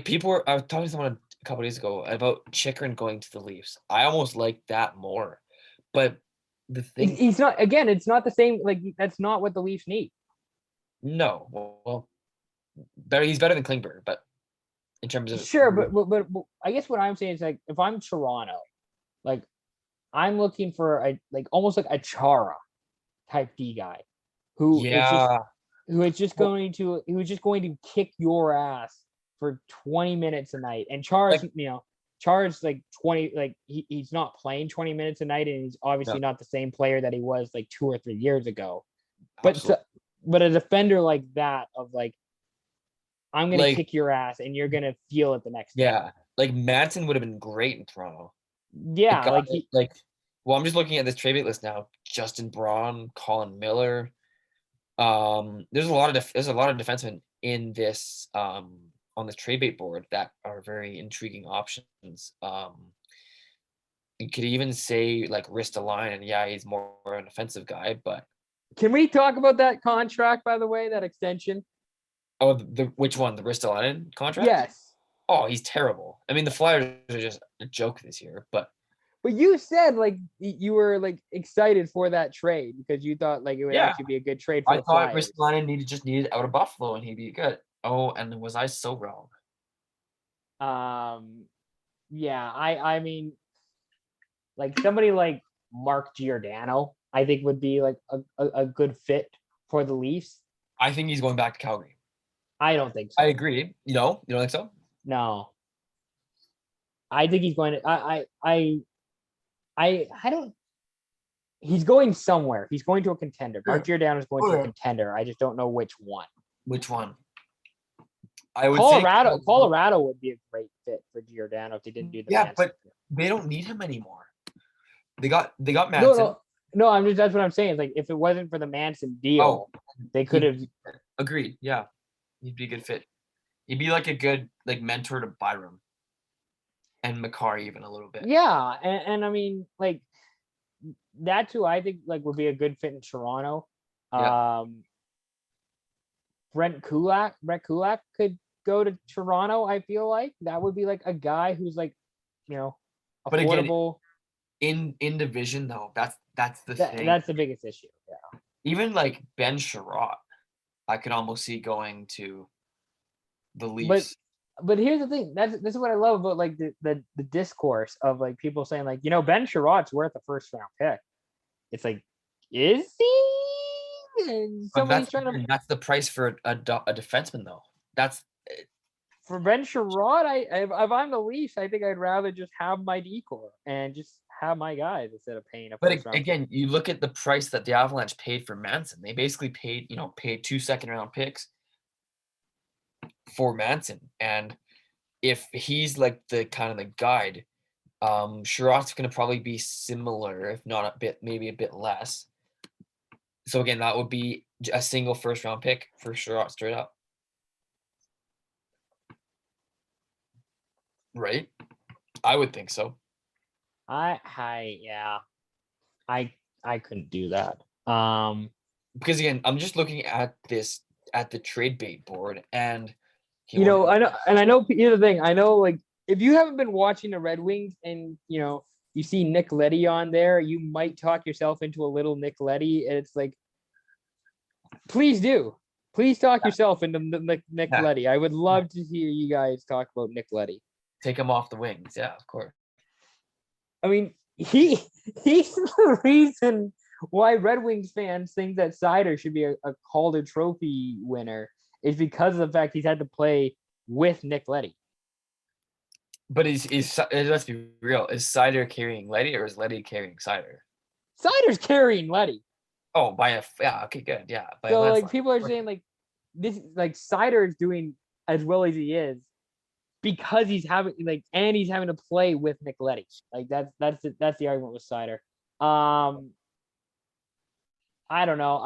people I was talking to someone a couple days ago about Chychrun going to the Leafs. I almost like that more. But the thing, he's not. Again, it's not the same. Like, that's not what the Leafs need. No, well, he's better than Klingberg, but in terms of sure, but I guess what I'm saying is, like, if I'm Toronto, like, I'm looking for almost like a Chara type D guy who is just going to kick your ass for 20 minutes a night. And Chara's Chara's like 20, like he's not playing 20 minutes a night, and he's obviously not the same player that he was like 2 or 3 years ago. But a defender like that, of like, I'm gonna kick your ass and you're gonna feel it the next day. Yeah, like Manson would have been great in Toronto. Yeah, well, I'm just looking at this trade list now. Justin Braun, Colin Miller. There's a lot of defensemen in this on the trade bait board that are very intriguing options. You could even say like Ristolainen, and he's more an offensive guy, but can we talk about that contract, by the way, that extension? Oh, which one? The Ristolainen contract? Yes. Oh, he's terrible. I mean, the Flyers are just a joke this year, but you said like you were like excited for that trade because you thought like it would actually be a good trade for the Flyers. I thought Ristolainen just needed out of Buffalo and he'd be good. Oh, and was I so wrong? Yeah, I mean, like somebody like Mark Giordano, I think would be like a good fit for the Leafs. I think he's going back to Calgary. I don't think so. I agree. You don't think so? No. I think he's going to. I don't. He's going somewhere. He's going to a contender. Mark Giordano is going to a contender. I just don't know which one. Which one? I would Colorado. Colorado would be a great fit for Giordano if they didn't do the. Yeah, but they don't need him anymore. They got Manson. No, that's what I'm saying. Like, if it wasn't for the Manson deal, they could have. Agreed. Yeah, he'd be a good fit. He'd be like a good mentor to Byram and Makar even a little bit. Yeah, and I mean, like, that's who I think like would be a good fit in Toronto. Yeah. Brett Kulak could go to Toronto. I feel like that would be like a guy who's like, affordable. But again, in division though, that's the thing. That's the biggest issue. Yeah. Even like Ben Sherratt, I could almost see going to the But Leafs. but here's the thing. This is what I love about like the discourse of like people saying like, you know, Ben Sherratt's worth a first round pick. It's like, is he? And But somebody's trying to that's the price for a defenseman though. That's for Ben Sherratt. If I'm the Leafs, I think I'd rather just have my decor and just have my guys instead of paying a first round. Again, you look at the price that the Avalanche paid for Manson. They basically paid 2 second-round picks for Manson. And if he's like the kind of the guide, Sherratt's going to probably be similar, if not a bit, maybe a bit less. So again, that would be a single first-round pick for Sherratt straight up. Right? I would think so. I couldn't do that. Because again, I'm just looking at the trade bait board, and I know here's the thing. I know, like, if you haven't been watching the Red Wings and you see Nick Leddy on there, you might talk yourself into a little Nick Leddy, and it's like, please talk yourself into Nick Leddy. I would love to hear you guys talk about Nick Leddy. Take him off the wings, yeah, of course. I mean, he's the reason why Red Wings fans think that Seider should be a Calder Trophy winner, is because of the fact he's had to play with Nick Leddy. But let's be real, is Seider carrying Leddy, or is Leddy carrying Seider? Seider's carrying Leddy. Oh, okay, good, yeah. So like people are saying like this, like Seider is doing as well as he is because he's having to play with Nick Leddy. Like that's the argument with Seider. I don't know.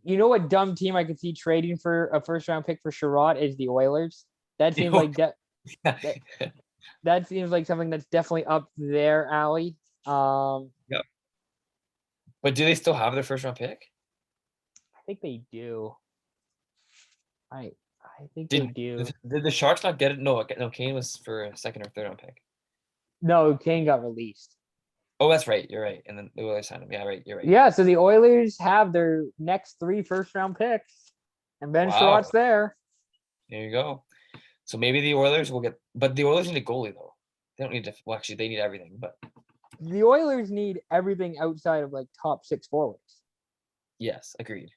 You know what dumb team I could see trading for a first round pick for Sherratt is the Oilers. That seems like that seems like something that's definitely up their alley. Yeah. But do they still have their first round pick? I think they do. I think they do. Did the Sharks not get it? No, Kane was for a second or third round pick. No, Kane got released. Oh, that's right. You're right. And then the Oilers signed him. Yeah, right. You're right. Yeah, so the Oilers have their next 3 first round picks, and Ben Sherratt's there. There you go. So maybe the Oilers will get, but the Oilers need a goalie though. They don't need to. Well, actually, they need everything. But the Oilers need everything outside of like top 6 forwards. Yes, agreed.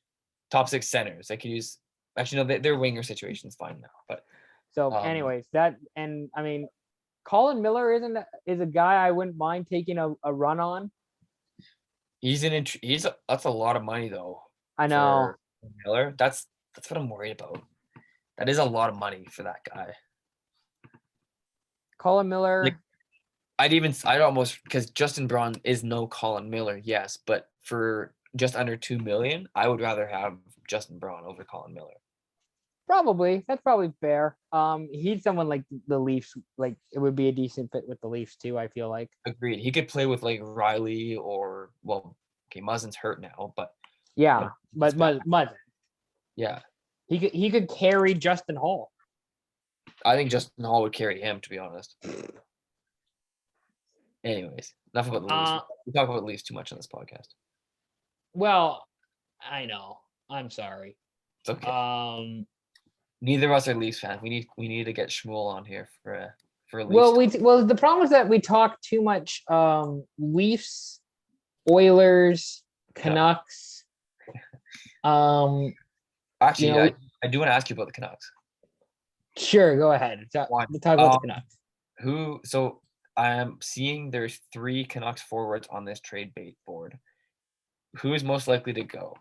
Top 6 centers. They could use. Actually, no, their winger situation's fine now. But so, anyways, Colin Miller is a guy I wouldn't mind taking a run on. That's a lot of money though. I know. Miller. That's what I'm worried about. That is a lot of money for that guy. Colin Miller. Like, I'd almost, because Justin Braun is no Colin Miller, yes, but for just under $2 million, I would rather have Justin Braun over Colin Miller. Probably. That's probably fair. He's someone like the Leafs, like it would be a decent fit with the Leafs too, I feel like. Agreed. He could play with like Riley or, well, okay, Muzzin's hurt now, but yeah, but Muzzin. Yeah. He could carry Justin Hall. I think Justin Hall would carry him, to be honest. Anyways, enough about the Leafs. We talk about the Leafs too much on this podcast. Well, I know. I'm sorry. It's okay. Neither of us are Leafs fans. We need to get Shmuel on here for a Leafs. Well, the problem is that we talk too much Leafs, Oilers, Canucks. Yeah. Actually, I do want to ask you about the Canucks. Sure, go ahead. Talk about the Canucks. So I am seeing there's 3 Canucks forwards on this trade bait board. Who is most likely to go?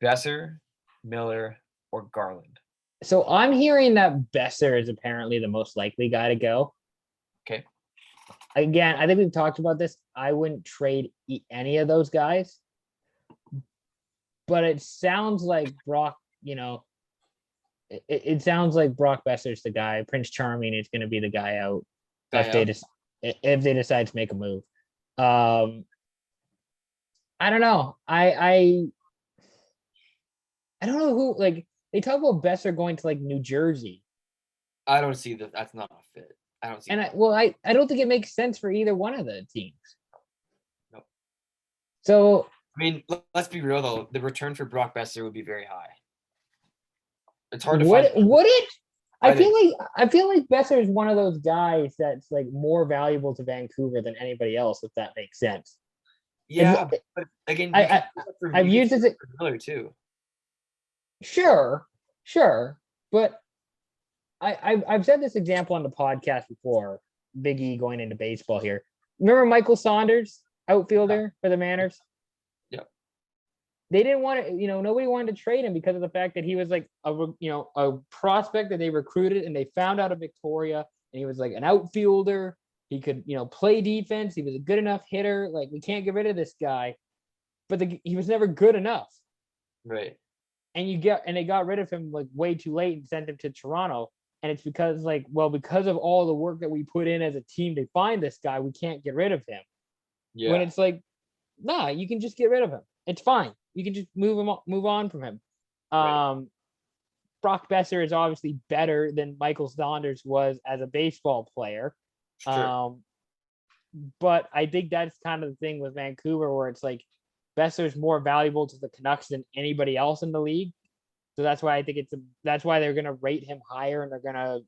Besser, Miller, or Garland? So I'm hearing that Besser is apparently the most likely guy to go. Okay. Again, I think we've talked about this. I wouldn't trade any of those guys. But it sounds like Brock, it sounds like Brock Besser's the guy. Prince Charming is going to be the guy out if they decide to make a move. I don't know. I don't know who, like, they talk about Besser going to like New Jersey. I don't see that. That's not a fit. I don't see. And I don't think it makes sense for either one of the teams. Nope. So I mean, let's be real though. The return for Brock Besser would be very high. It's hard to find. Would it? I feel like Besser is one of those guys that's like more valuable to Vancouver than anybody else, if that makes sense. Yeah, but again, I've used it for Miller too. Sure, but I've said this example on the podcast before. Big E going into baseball here. Remember Michael Saunders, outfielder for the Manners? Yeah. They didn't want to, nobody wanted to trade him because of the fact that he was like a prospect that they recruited, and they found out of Victoria, and he was like an outfielder. He could, play defense. He was a good enough hitter. Like, we can't get rid of this guy, but he was never good enough. Right. And they got rid of him like way too late and sent him to Toronto. And it's because because of all the work that we put in as a team to find this guy, we can't get rid of him. Yeah. When it's like, nah, you can just get rid of him. It's fine. You can just move on from him. Right. Brock Besser is obviously better than Michael Saunders was as a baseball player. Sure. But I think that's kind of the thing with Vancouver, where it's like Besser is more valuable to the Canucks than anybody else in the league. So that's why I think that's why they're going to rate him higher, and they're going to,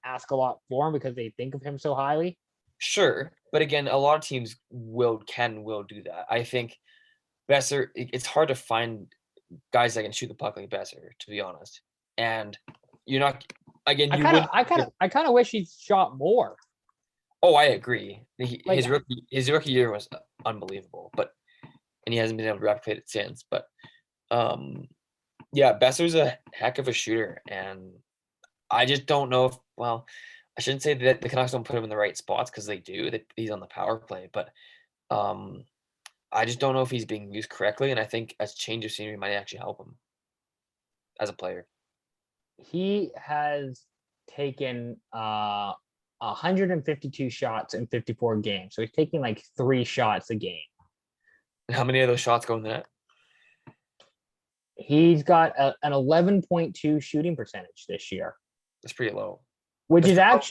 ask a lot for him because they think of him so highly. Sure. But again, a lot of teams will do that. I think Besser, it's hard to find guys that can shoot the puck like Besser, to be honest. And you're not, again, I kind of wish he shot more. Oh, I agree. His rookie year was unbelievable, and he hasn't been able to replicate it since. But yeah, Besser's a heck of a shooter, and I just don't know if, well, I shouldn't say that the Canucks don't put him in the right spots, because they do. He's on the power play, but I just don't know if he's being used correctly, and I think a change of scenery might actually help him as a player. He has taken 152 shots in 54 games, so he's taking like 3 shots a game. How many of those shots go in the net? He's got an 11.2 shooting percentage this year. That's pretty low. Which is actually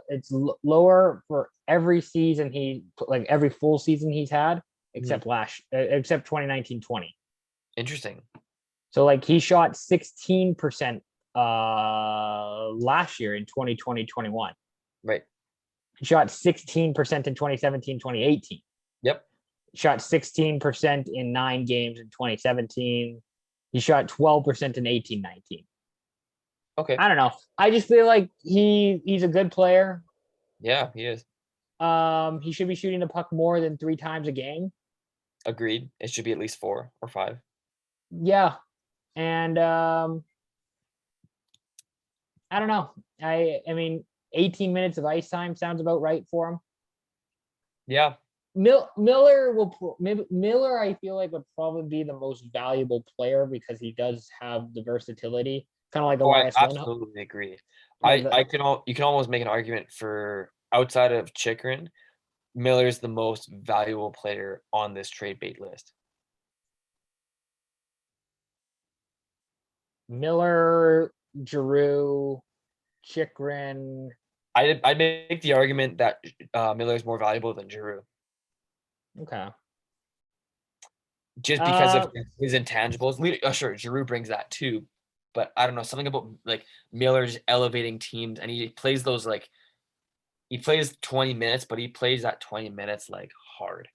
it's lower for every season every full season he's had, except 2019-20. Interesting. So he shot 16% last year in 2020-21. Right. He shot 16% in 2017-2018. Yep. Shot 16% in 9 games in 2017. He shot 12% in 18-19. Okay. I don't know. I just feel like he's a good player. Yeah, he is. He should be shooting the puck more than 3 times a game. Agreed. It should be at least 4 or 5. Yeah. And I don't know. I mean, 18 minutes of ice time sounds about right for him. Yeah. Miller, I feel like, would probably be the most valuable player because he does have the versatility, kind of like Elias Lindholm. I absolutely agree. You can almost make an argument for, outside of Chychrun, Miller's the most valuable player on this trade bait list. Miller, Giroux, Chychrun. I'd make the argument that Miller's more valuable than Giroux. Okay. Just because of his intangibles. Sure, Giroux brings that too, but I don't know, something about Miller's elevating teams, and he plays those he plays 20 minutes, but he plays that 20 minutes hard.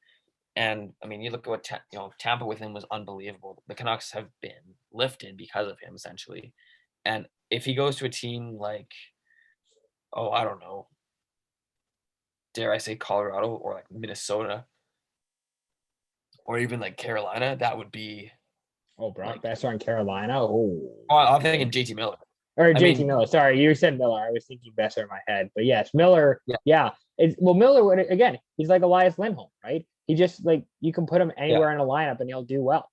And I mean, you look at what Tampa with him was unbelievable. The Canucks have been lifted because of him, essentially. And if he goes to a team I don't know, dare I say Colorado or Minnesota, or even Carolina, that would be. Oh, Brock Besser in Carolina. Oh, I'm thinking JT Miller. Or JT Miller. Sorry, you said Miller. I was thinking Besser in my head, but yes, Miller. Yeah. Miller, again, he's like Elias Lindholm, right? He just you can put him anywhere in a lineup and he'll do well.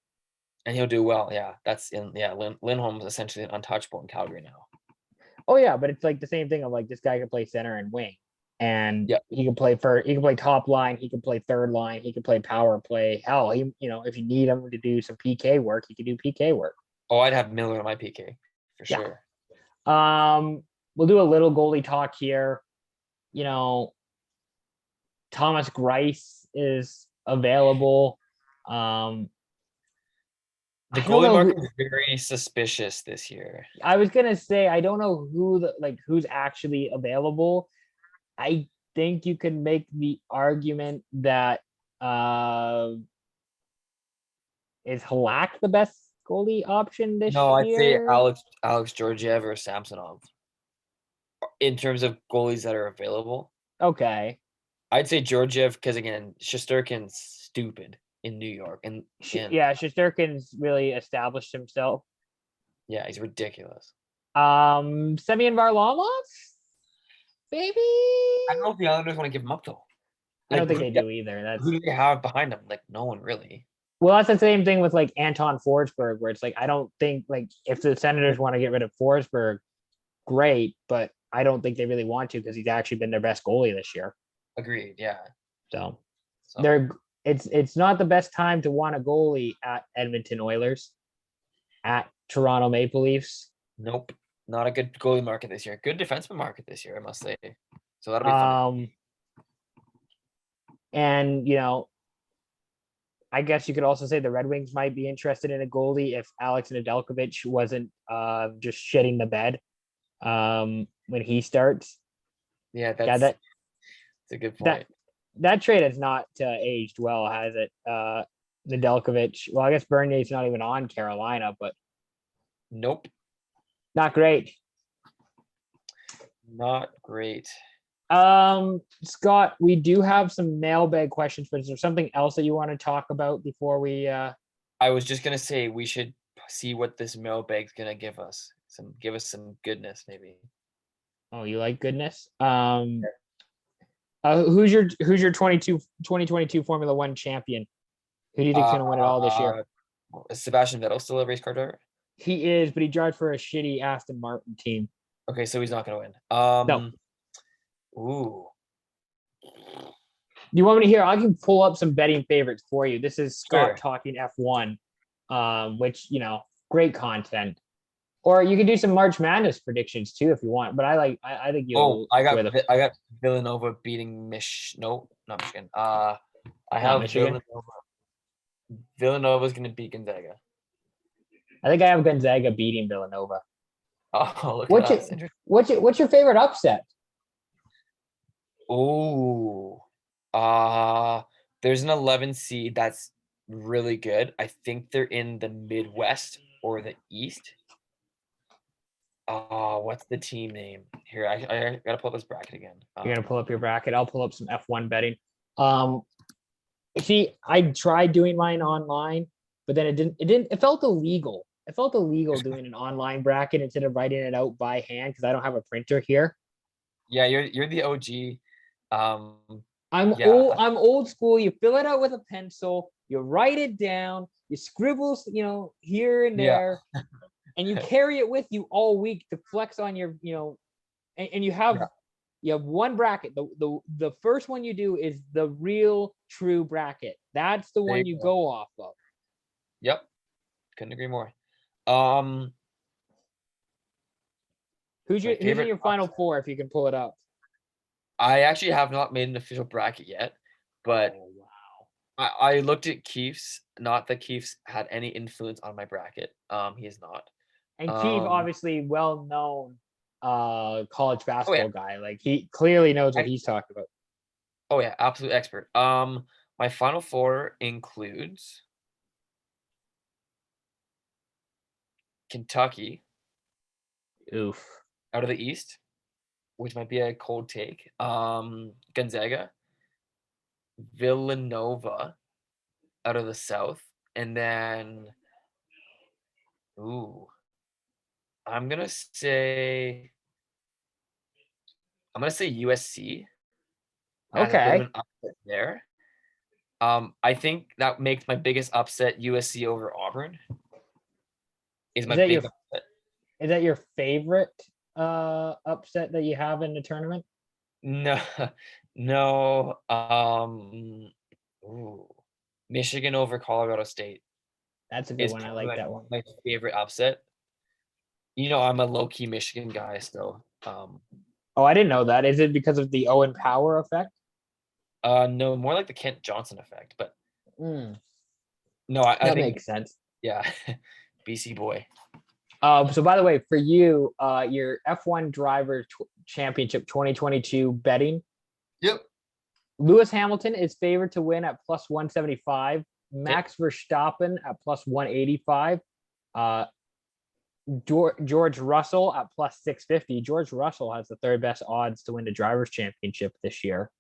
Yeah. That's Lindholm is essentially an untouchable in Calgary now. Oh yeah, but it's the same thing of this guy can play center and wing. And he can play top line, he can play third line, he can play power play. Hell, if you need him to do some PK work, he can do PK work. Oh, I'd have Miller in my PK for sure. We'll do a little goalie talk here. Thomas Greiss is available. The goalie market is very suspicious this year. I was gonna say I don't know who's actually available. I think you can make the argument that is Halak the best goalie option this year? No, I'd say Alex Georgiev or Samsonov. In terms of goalies that are available. Okay. I'd say Georgiev because again, Shesterkin's stupid in New York. And Shesterkin's really established himself. Yeah, he's ridiculous. Semyon Varlamov? Baby. I don't know if the Islanders want to give him up though. I don't think they do either. Who do they have behind them? Like no one really. Well, that's the same thing with like Anton Forsberg, where it's like I don't think like if the Senators want to get rid of Forsberg, great, but I don't think they really want to because he's actually been their best goalie this year. Agreed. Yeah. So. It's not the best time to want a goalie at Edmonton Oilers, at Toronto Maple Leafs. Nope, not a good goalie market this year. Good defenseman market this year, I must say. So that'll be fun. And I guess you could also say the Red Wings might be interested in a goalie if Alex Nedeljkovic wasn't just shitting the bed when he starts. Yeah, that's a good point. That trade has not aged well, has it? Nedeljkovic. Well, I guess Bernier's not even on Carolina, but nope, not great. Not great. Scott, we do have some mailbag questions, but is there something else that you want to talk about before we? I was just gonna say we should see what this mailbag's gonna give us. Give us some goodness, maybe. Oh, you like goodness? Who's your 2022 Formula One champion? Who do you think's going to win it all this year? Is Sebastian Vettel still a race car driver? He is, but he drives for a shitty Aston Martin team. Okay, so he's not going to win. No. Ooh. Do you want me to hear? I can pull up some betting favorites for you. This is Scott talking F1, which great content. Or you can do some March Madness predictions too if you want. But I think you. Oh, I got Villanova beating not Michigan. I have Michigan. Villanova's going to beat Gonzaga. I think I have Gonzaga beating Villanova. Oh, look at that. What's your favorite upset? Oh, there's an 11 seed that's really good. I think they're in the Midwest or the East. What's the team name? Here, I gotta pull up this bracket again. You're gonna pull up your bracket. I'll pull up some F1 betting. See, I tried doing mine online, but then it felt illegal. It felt illegal doing an online bracket instead of writing it out by hand because I don't have a printer here. Yeah, you're the OG. I'm old school. You fill it out with a pencil, you write it down, you scribble, here and there. Yeah. And you carry it with you all week to flex on your, and you have one bracket. The first one you do is the real true bracket. That's the one you go off of. Yep. Couldn't agree more. Who's in your final four if you can pull it up? I actually have not made an official bracket yet, but I looked at Keefe's. Not that Keefe's had any influence on my bracket. He is not. And Keefe, obviously well-known college basketball guy. Like he clearly knows what he's talking about. Oh yeah, absolute expert. My final four includes Kentucky. Oof. Out of the East, which might be a cold take. Gonzaga, Villanova out of the South, and then I'm gonna say USC. Okay. There. I think that makes my biggest upset USC over Auburn. Is that your favorite upset that you have in the tournament? No. Michigan over Colorado State. That's a good one. I like that one. My favorite upset. I'm a low-key Michigan guy, so. I didn't know that. Is it because of the Owen Power effect? No, more like the Kent Johnson effect, but Mm, no, I that think, makes sense. yeah, BC boy. So by the way, for you, your F1 Driver Championship 2022 betting, Yep. Lewis Hamilton is favored to win at plus 175. Max Verstappen at plus 185. George Russell at plus 650. George Russell has the third best odds to win the Drivers' Championship this year.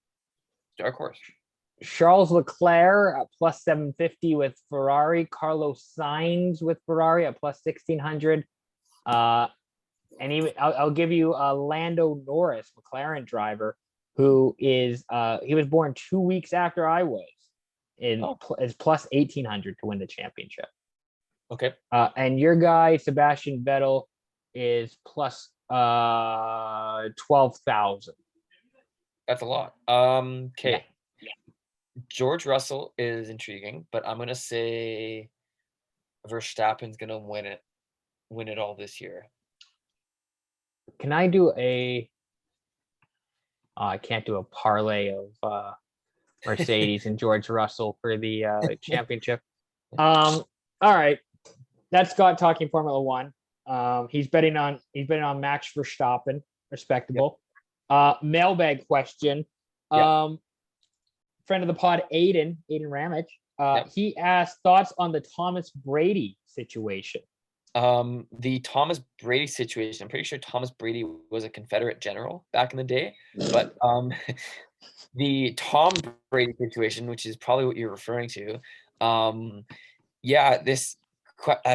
Dark horse. Charles Leclerc at plus 750 with Ferrari. Carlos Sainz with Ferrari at plus 1600. And even I'll give you Lando Norris, McLaren driver, who is he was born 2 weeks after I was, is plus 1800 to win the championship. Okay. And your guy Sebastian Vettel is plus 12,000. That's a lot. Okay. Yeah. George Russell is intriguing, but I'm gonna say Verstappen's gonna win it all this year. Can I do I can't do a parlay of Mercedes and George Russell for the championship. All right. That's Scott talking Formula One. He's betting on Max Verstappen, respectable. Yep. Mailbag question. Yep. Friend of the pod, Aiden Ramage. Yep. He asked thoughts on the Thomas Brady situation. The Thomas Brady situation, I'm pretty sure Thomas Brady was a Confederate general back in the day, but the Tom Brady situation, which is probably what you're referring to, I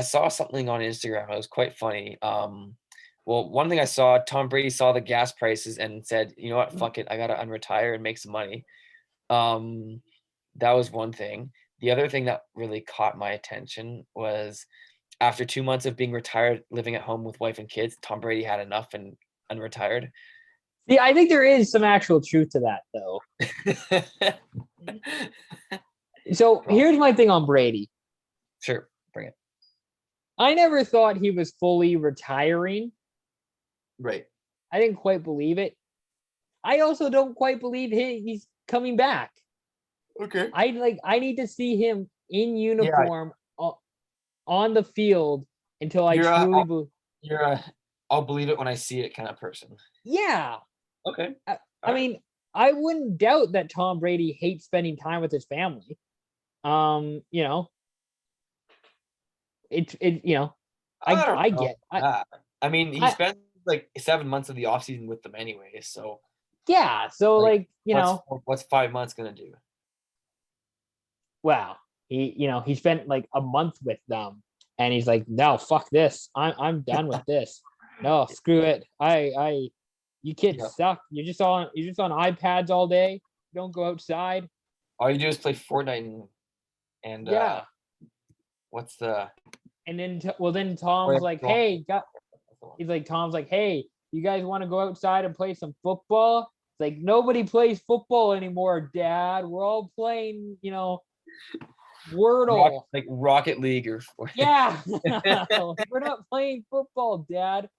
saw something on Instagram. It was quite funny. Well, one thing I saw, Tom Brady saw the gas prices and said, you know what, fuck it, I gotta unretire and make some money. That was one thing. The other thing that really caught my attention was after 2 months of being retired, living at home with wife and kids, Tom Brady had enough and unretired. Yeah, I think there is some actual truth to that, though. So here's my thing on Brady. Sure, bring it. I never thought he was fully retiring. Right. I didn't quite believe it. I also don't quite believe he's coming back. Okay. I need to see him in uniform on the field until I truly believe. I'll believe it when I see it kind of person. Yeah. Okay. I mean, I wouldn't doubt that Tom Brady hates spending time with his family. You know, I get. I mean, he spent like 7 months of the offseason with them anyway, so. Yeah, so what's 5 months gonna do? Wow, he spent like a month with them, and he's like, no, fuck this, I'm done with this. No, screw it. You kids suck. You're just on iPads all day. You don't go outside. All you do is play Fortnite and what's the? And then Tom's like, hey, Tom's like, hey, you guys want to go outside and play some football? It's like, nobody plays football anymore, Dad. We're all playing, Wordle. Like Rocket League or yeah. We're not playing football, Dad.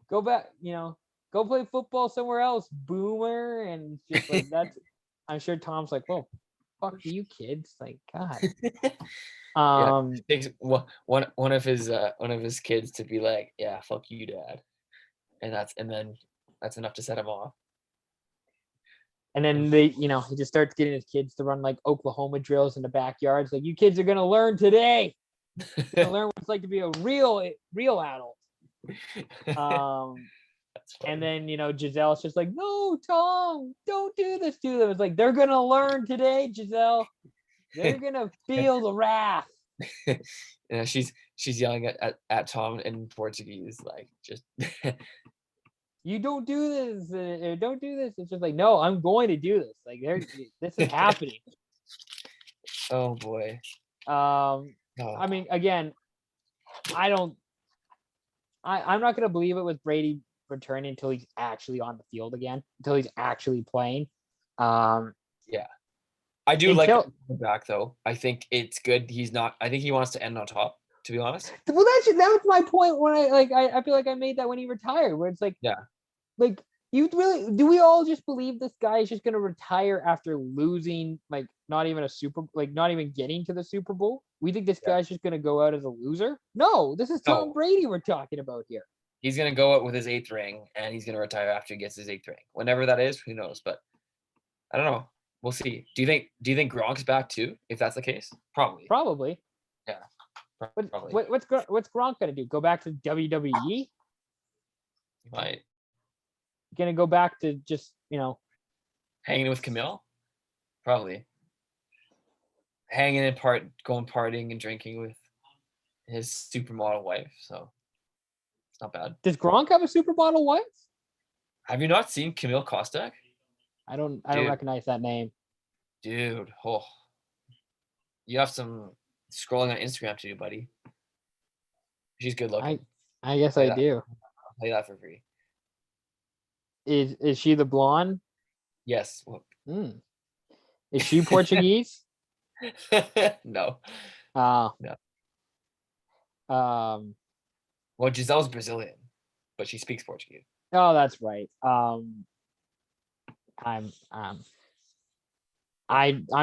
Go back, go play football somewhere else, boomer. And just like that's I'm sure Tom's like, well, fuck you kids. Like, God. It takes one of his kids to be like, yeah, fuck you, Dad. And then that's enough to set him off. And then he just starts getting his kids to run like Oklahoma drills in the backyards. Like, you kids are gonna learn today. You're gonna learn what it's like to be a real adult. And then Giselle's just like, no, Tom, don't do this to them. It's like, they're gonna learn today, Giselle. They're gonna feel the wrath. She's yelling at Tom in Portuguese, like, just you don't do this, don't do this. It's just like, no, I'm going to do this. Like, this is happening. Oh boy. I mean, again, I'm not gonna believe it with Brady returning until he's actually on the field again, until he's actually playing. Yeah. I do like him back though. I think it's good. I think he wants to end on top, to be honest. Well, that was my point when I feel like I made that when he retired, where it's like, yeah, like Do we all just believe this guy is just going to retire after losing, like not even getting to the Super Bowl? We think this guy's just going to go out as a loser? No, this is Tom Brady we're talking about here. He's going to go out with his 8th ring, and he's going to retire after he gets his 8th ring. Whenever that is, who knows? But I don't know. We'll see. Do you think Gronk's back too? If that's the case, probably. Yeah. Probably. What's Gronk going to do? Go back to WWE? He might. Gonna go back to just hanging with Camille, probably going partying and drinking with his supermodel wife. So it's not bad. Does Gronk have a supermodel wife? Have you not seen Camille Kostek? I don't recognize that name, dude. Oh, you have some scrolling on Instagram to do, buddy. She's good looking. I guess I do. I'll play that for free. Is she the blonde? Yes. Is she Portuguese? No. No. Well, Giselle's Brazilian, but she speaks Portuguese. Oh, that's right. I'm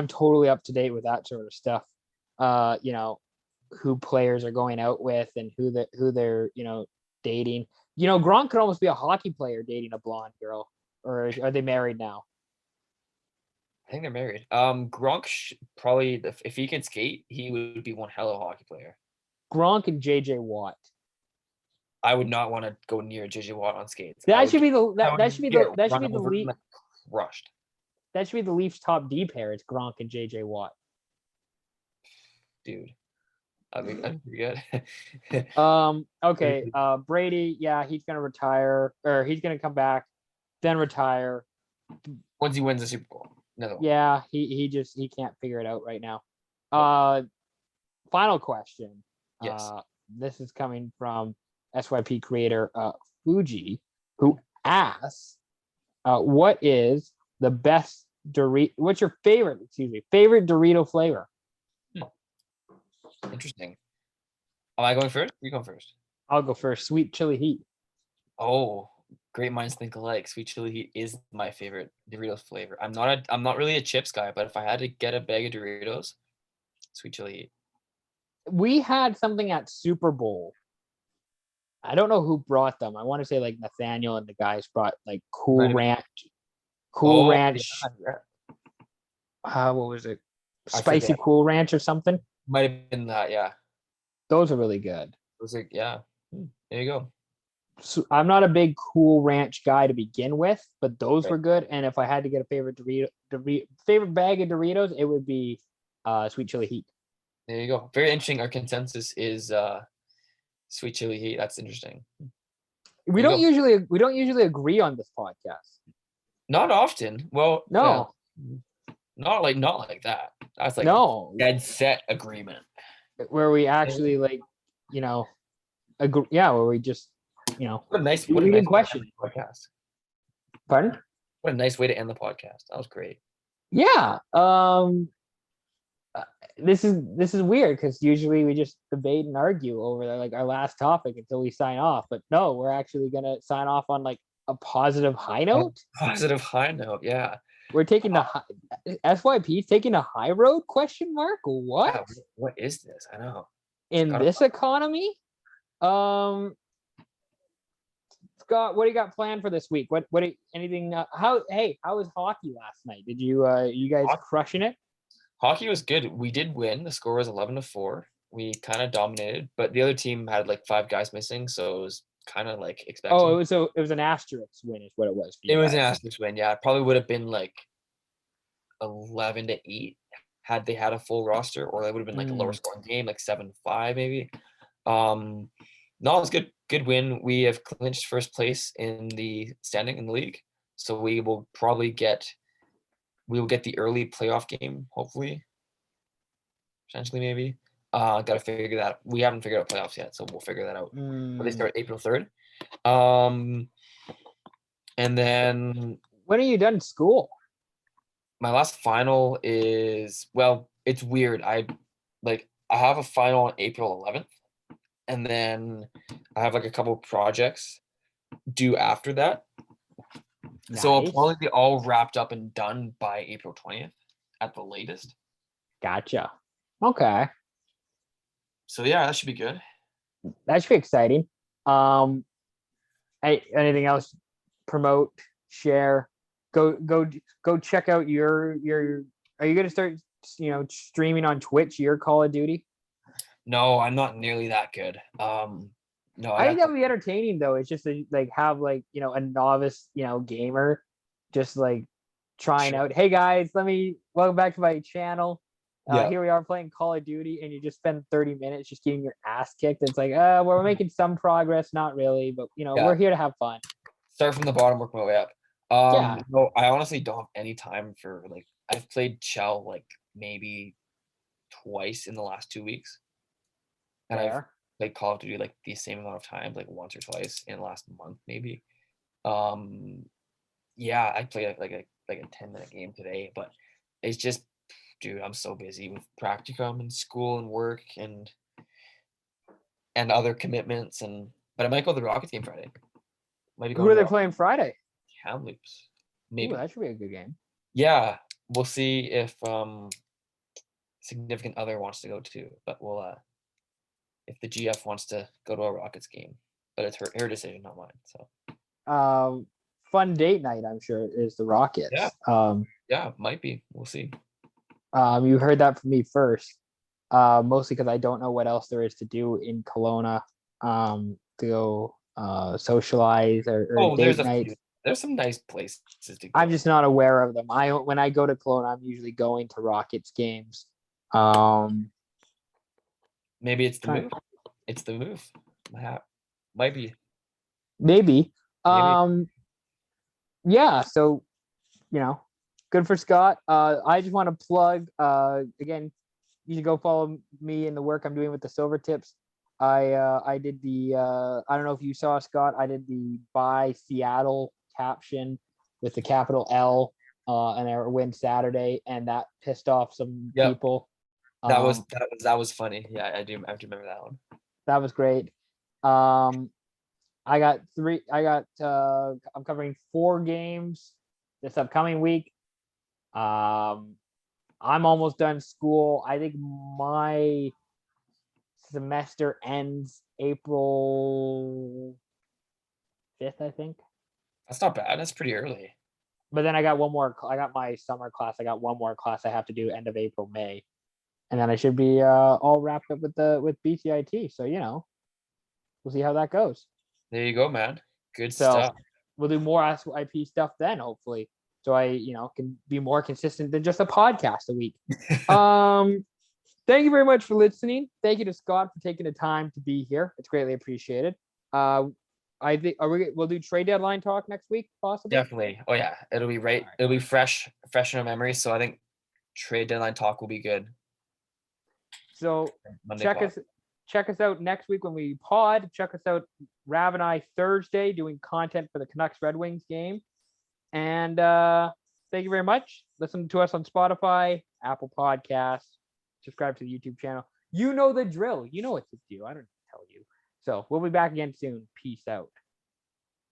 totally up to date with that sort of stuff. Who players are going out with and who they're dating. Gronk could almost be a hockey player dating a blonde girl, or are they married now? I think they're married. Gronk probably, if he can skate, he would be one hell of a hockey player. Gronk and JJ Watt. I would not want to go near JJ Watt on skates. That should be the Leafs. Rushed. That should be the Leafs' top D pair. It's Gronk and JJ Watt. Dude. That'd be good. Okay. Brady, yeah, he's gonna retire, or he's gonna come back, then retire. Once he wins the Super Bowl. Yeah, he can't figure it out right now. Final question. Yes. This is coming from SYP creator Fuji, who asks, what is the best Dorito? What's your favorite Dorito flavor? Interesting. Am I going first? You go first. I'll go first. Sweet chili heat. Oh, great minds think alike. Sweet chili heat is my favorite Doritos flavor. I'm not really a chips guy, but if I had to get a bag of Doritos, sweet chili heat. We had something at Super Bowl. I don't know who brought them. I want to say like Nathaniel and the guys brought like Cool Ranch. Yeah. What was it? Spicy Cool Ranch or something. Might have been that, yeah. Those are really good. Yeah. There you go. So I'm not a big Cool Ranch guy to begin with, but those were good. And if I had to get a favorite favorite bag of Doritos, it would be sweet chili heat. There you go. Very interesting. Our consensus is sweet chili heat. That's interesting. We don't usually agree on this podcast. Not often. Well, no. Yeah. Not like that. That's like no dead set agreement. Where we actually agree. Yeah, where we just what a nice question podcast. Pardon? What a nice way to end the podcast. That was great. Yeah. This is weird because usually we just debate and argue over like our last topic until we sign off. But no, we're actually gonna sign off on like a positive high note. Positive high note, yeah. We're taking the SYP's taking a high road ? What? Yeah, what is this? I know. In this economy? Scott, what do you got planned for this week? Anything how was hockey last night? Did you guys crushing it? Hockey was good. We did win. The score was 11-4. We kind of dominated, but the other team had like 5 guys missing, so it was kind of like expected. Oh, it was an asterisk win is what it was. It was an asterisk win, yeah. It probably would have been like 11-8 had they had a full roster, or it would have been like a lower scoring game, like 7-5 maybe. No, it was good. Good win. We have clinched first place in the standing in the league, so we will get the early playoff game, hopefully, potentially maybe. Got to figure that. We haven't figured out playoffs yet, so we'll figure that out. They start April 3rd. And then when are you done school? My last final is, well, it's weird. I have a final on April 11th, and then I have like a couple projects due after that. So it'll Nice. probably be all wrapped up and done by April 20th at the latest. Gotcha. Okay. So yeah, that should be good. That should be exciting. Anything else? Promote, share, go check out your. Are you gonna start, streaming on Twitch your Call of Duty? No, I'm not nearly that good. No, I think that would be entertaining though. It's just to, like, have, like, a novice, gamer just like trying out. Hey guys, welcome back to my channel. Yeah. Here we are playing Call of Duty, and you just spend 30 minutes just getting your ass kicked. It's like, we're making some progress, not really, but we're here to have fun. Start from the bottom, work my way up. Yeah. No, I honestly don't have any time for, like, I've played Shell like maybe twice in the last 2 weeks. And I've played Call of Duty like the same amount of times, like once or twice in the last month, maybe. Yeah, I played like a 10-minute game today, but it's just, dude, I'm so busy with practicum and school and work and other commitments, but I might go to the Rockets game Friday. Who are they playing Friday? Kamloops. Maybe. Ooh, that should be a good game. Yeah, we'll see if significant other wants to go too, but we'll if the GF wants to go to a Rockets game, but it's her decision, not mine. So fun date night, I'm sure, is the Rockets. Yeah. Yeah, might be. We'll see. You heard that from me first. Mostly because I don't know what else there is to do in Kelowna. To go socialize or date nights. There's some nice places to go. I'm just not aware of them. When I go to Kelowna, I'm usually going to Rockets games. Maybe it's the move. It's the move. Might be. Maybe. Yeah. So, good for Scott. I just want to plug. Again, you should go follow me in the work I'm doing with the Silver Tips. I did the. I don't know if you saw, Scott. I did the Buy Seattle caption with the capital L, and their win Saturday, and that pissed off some people. That was funny. Yeah, I do remember that one. That was great. I'm covering 4 games this upcoming week. I'm almost done school. I think my semester ends April 5th, I think. That's not bad. That's pretty early. But then I got one more. I got my summer class. I got one more class I have to do end of April, May, and then I should be all wrapped up with BTIT. So we'll see how that goes. There you go, man. Good stuff. We'll do more SYP stuff then, hopefully, so I can be more consistent than just a podcast a week. Thank you very much for listening. Thank you to Scott for taking the time to be here. It's greatly appreciated. I think we'll do trade deadline talk next week, possibly. Definitely. Oh yeah, it'll be right. It'll be fresh in our memory. So I think trade deadline talk will be good. So check us out next week when we pod. Check us out, Rav and I, Thursday, doing content for the Canucks Red Wings game. And thank you very much. Listen to us on Spotify, Apple Podcasts. Subscribe to the YouTube channel. You know the drill. You know what to do. I don't tell you. So we'll be back again soon. Peace out.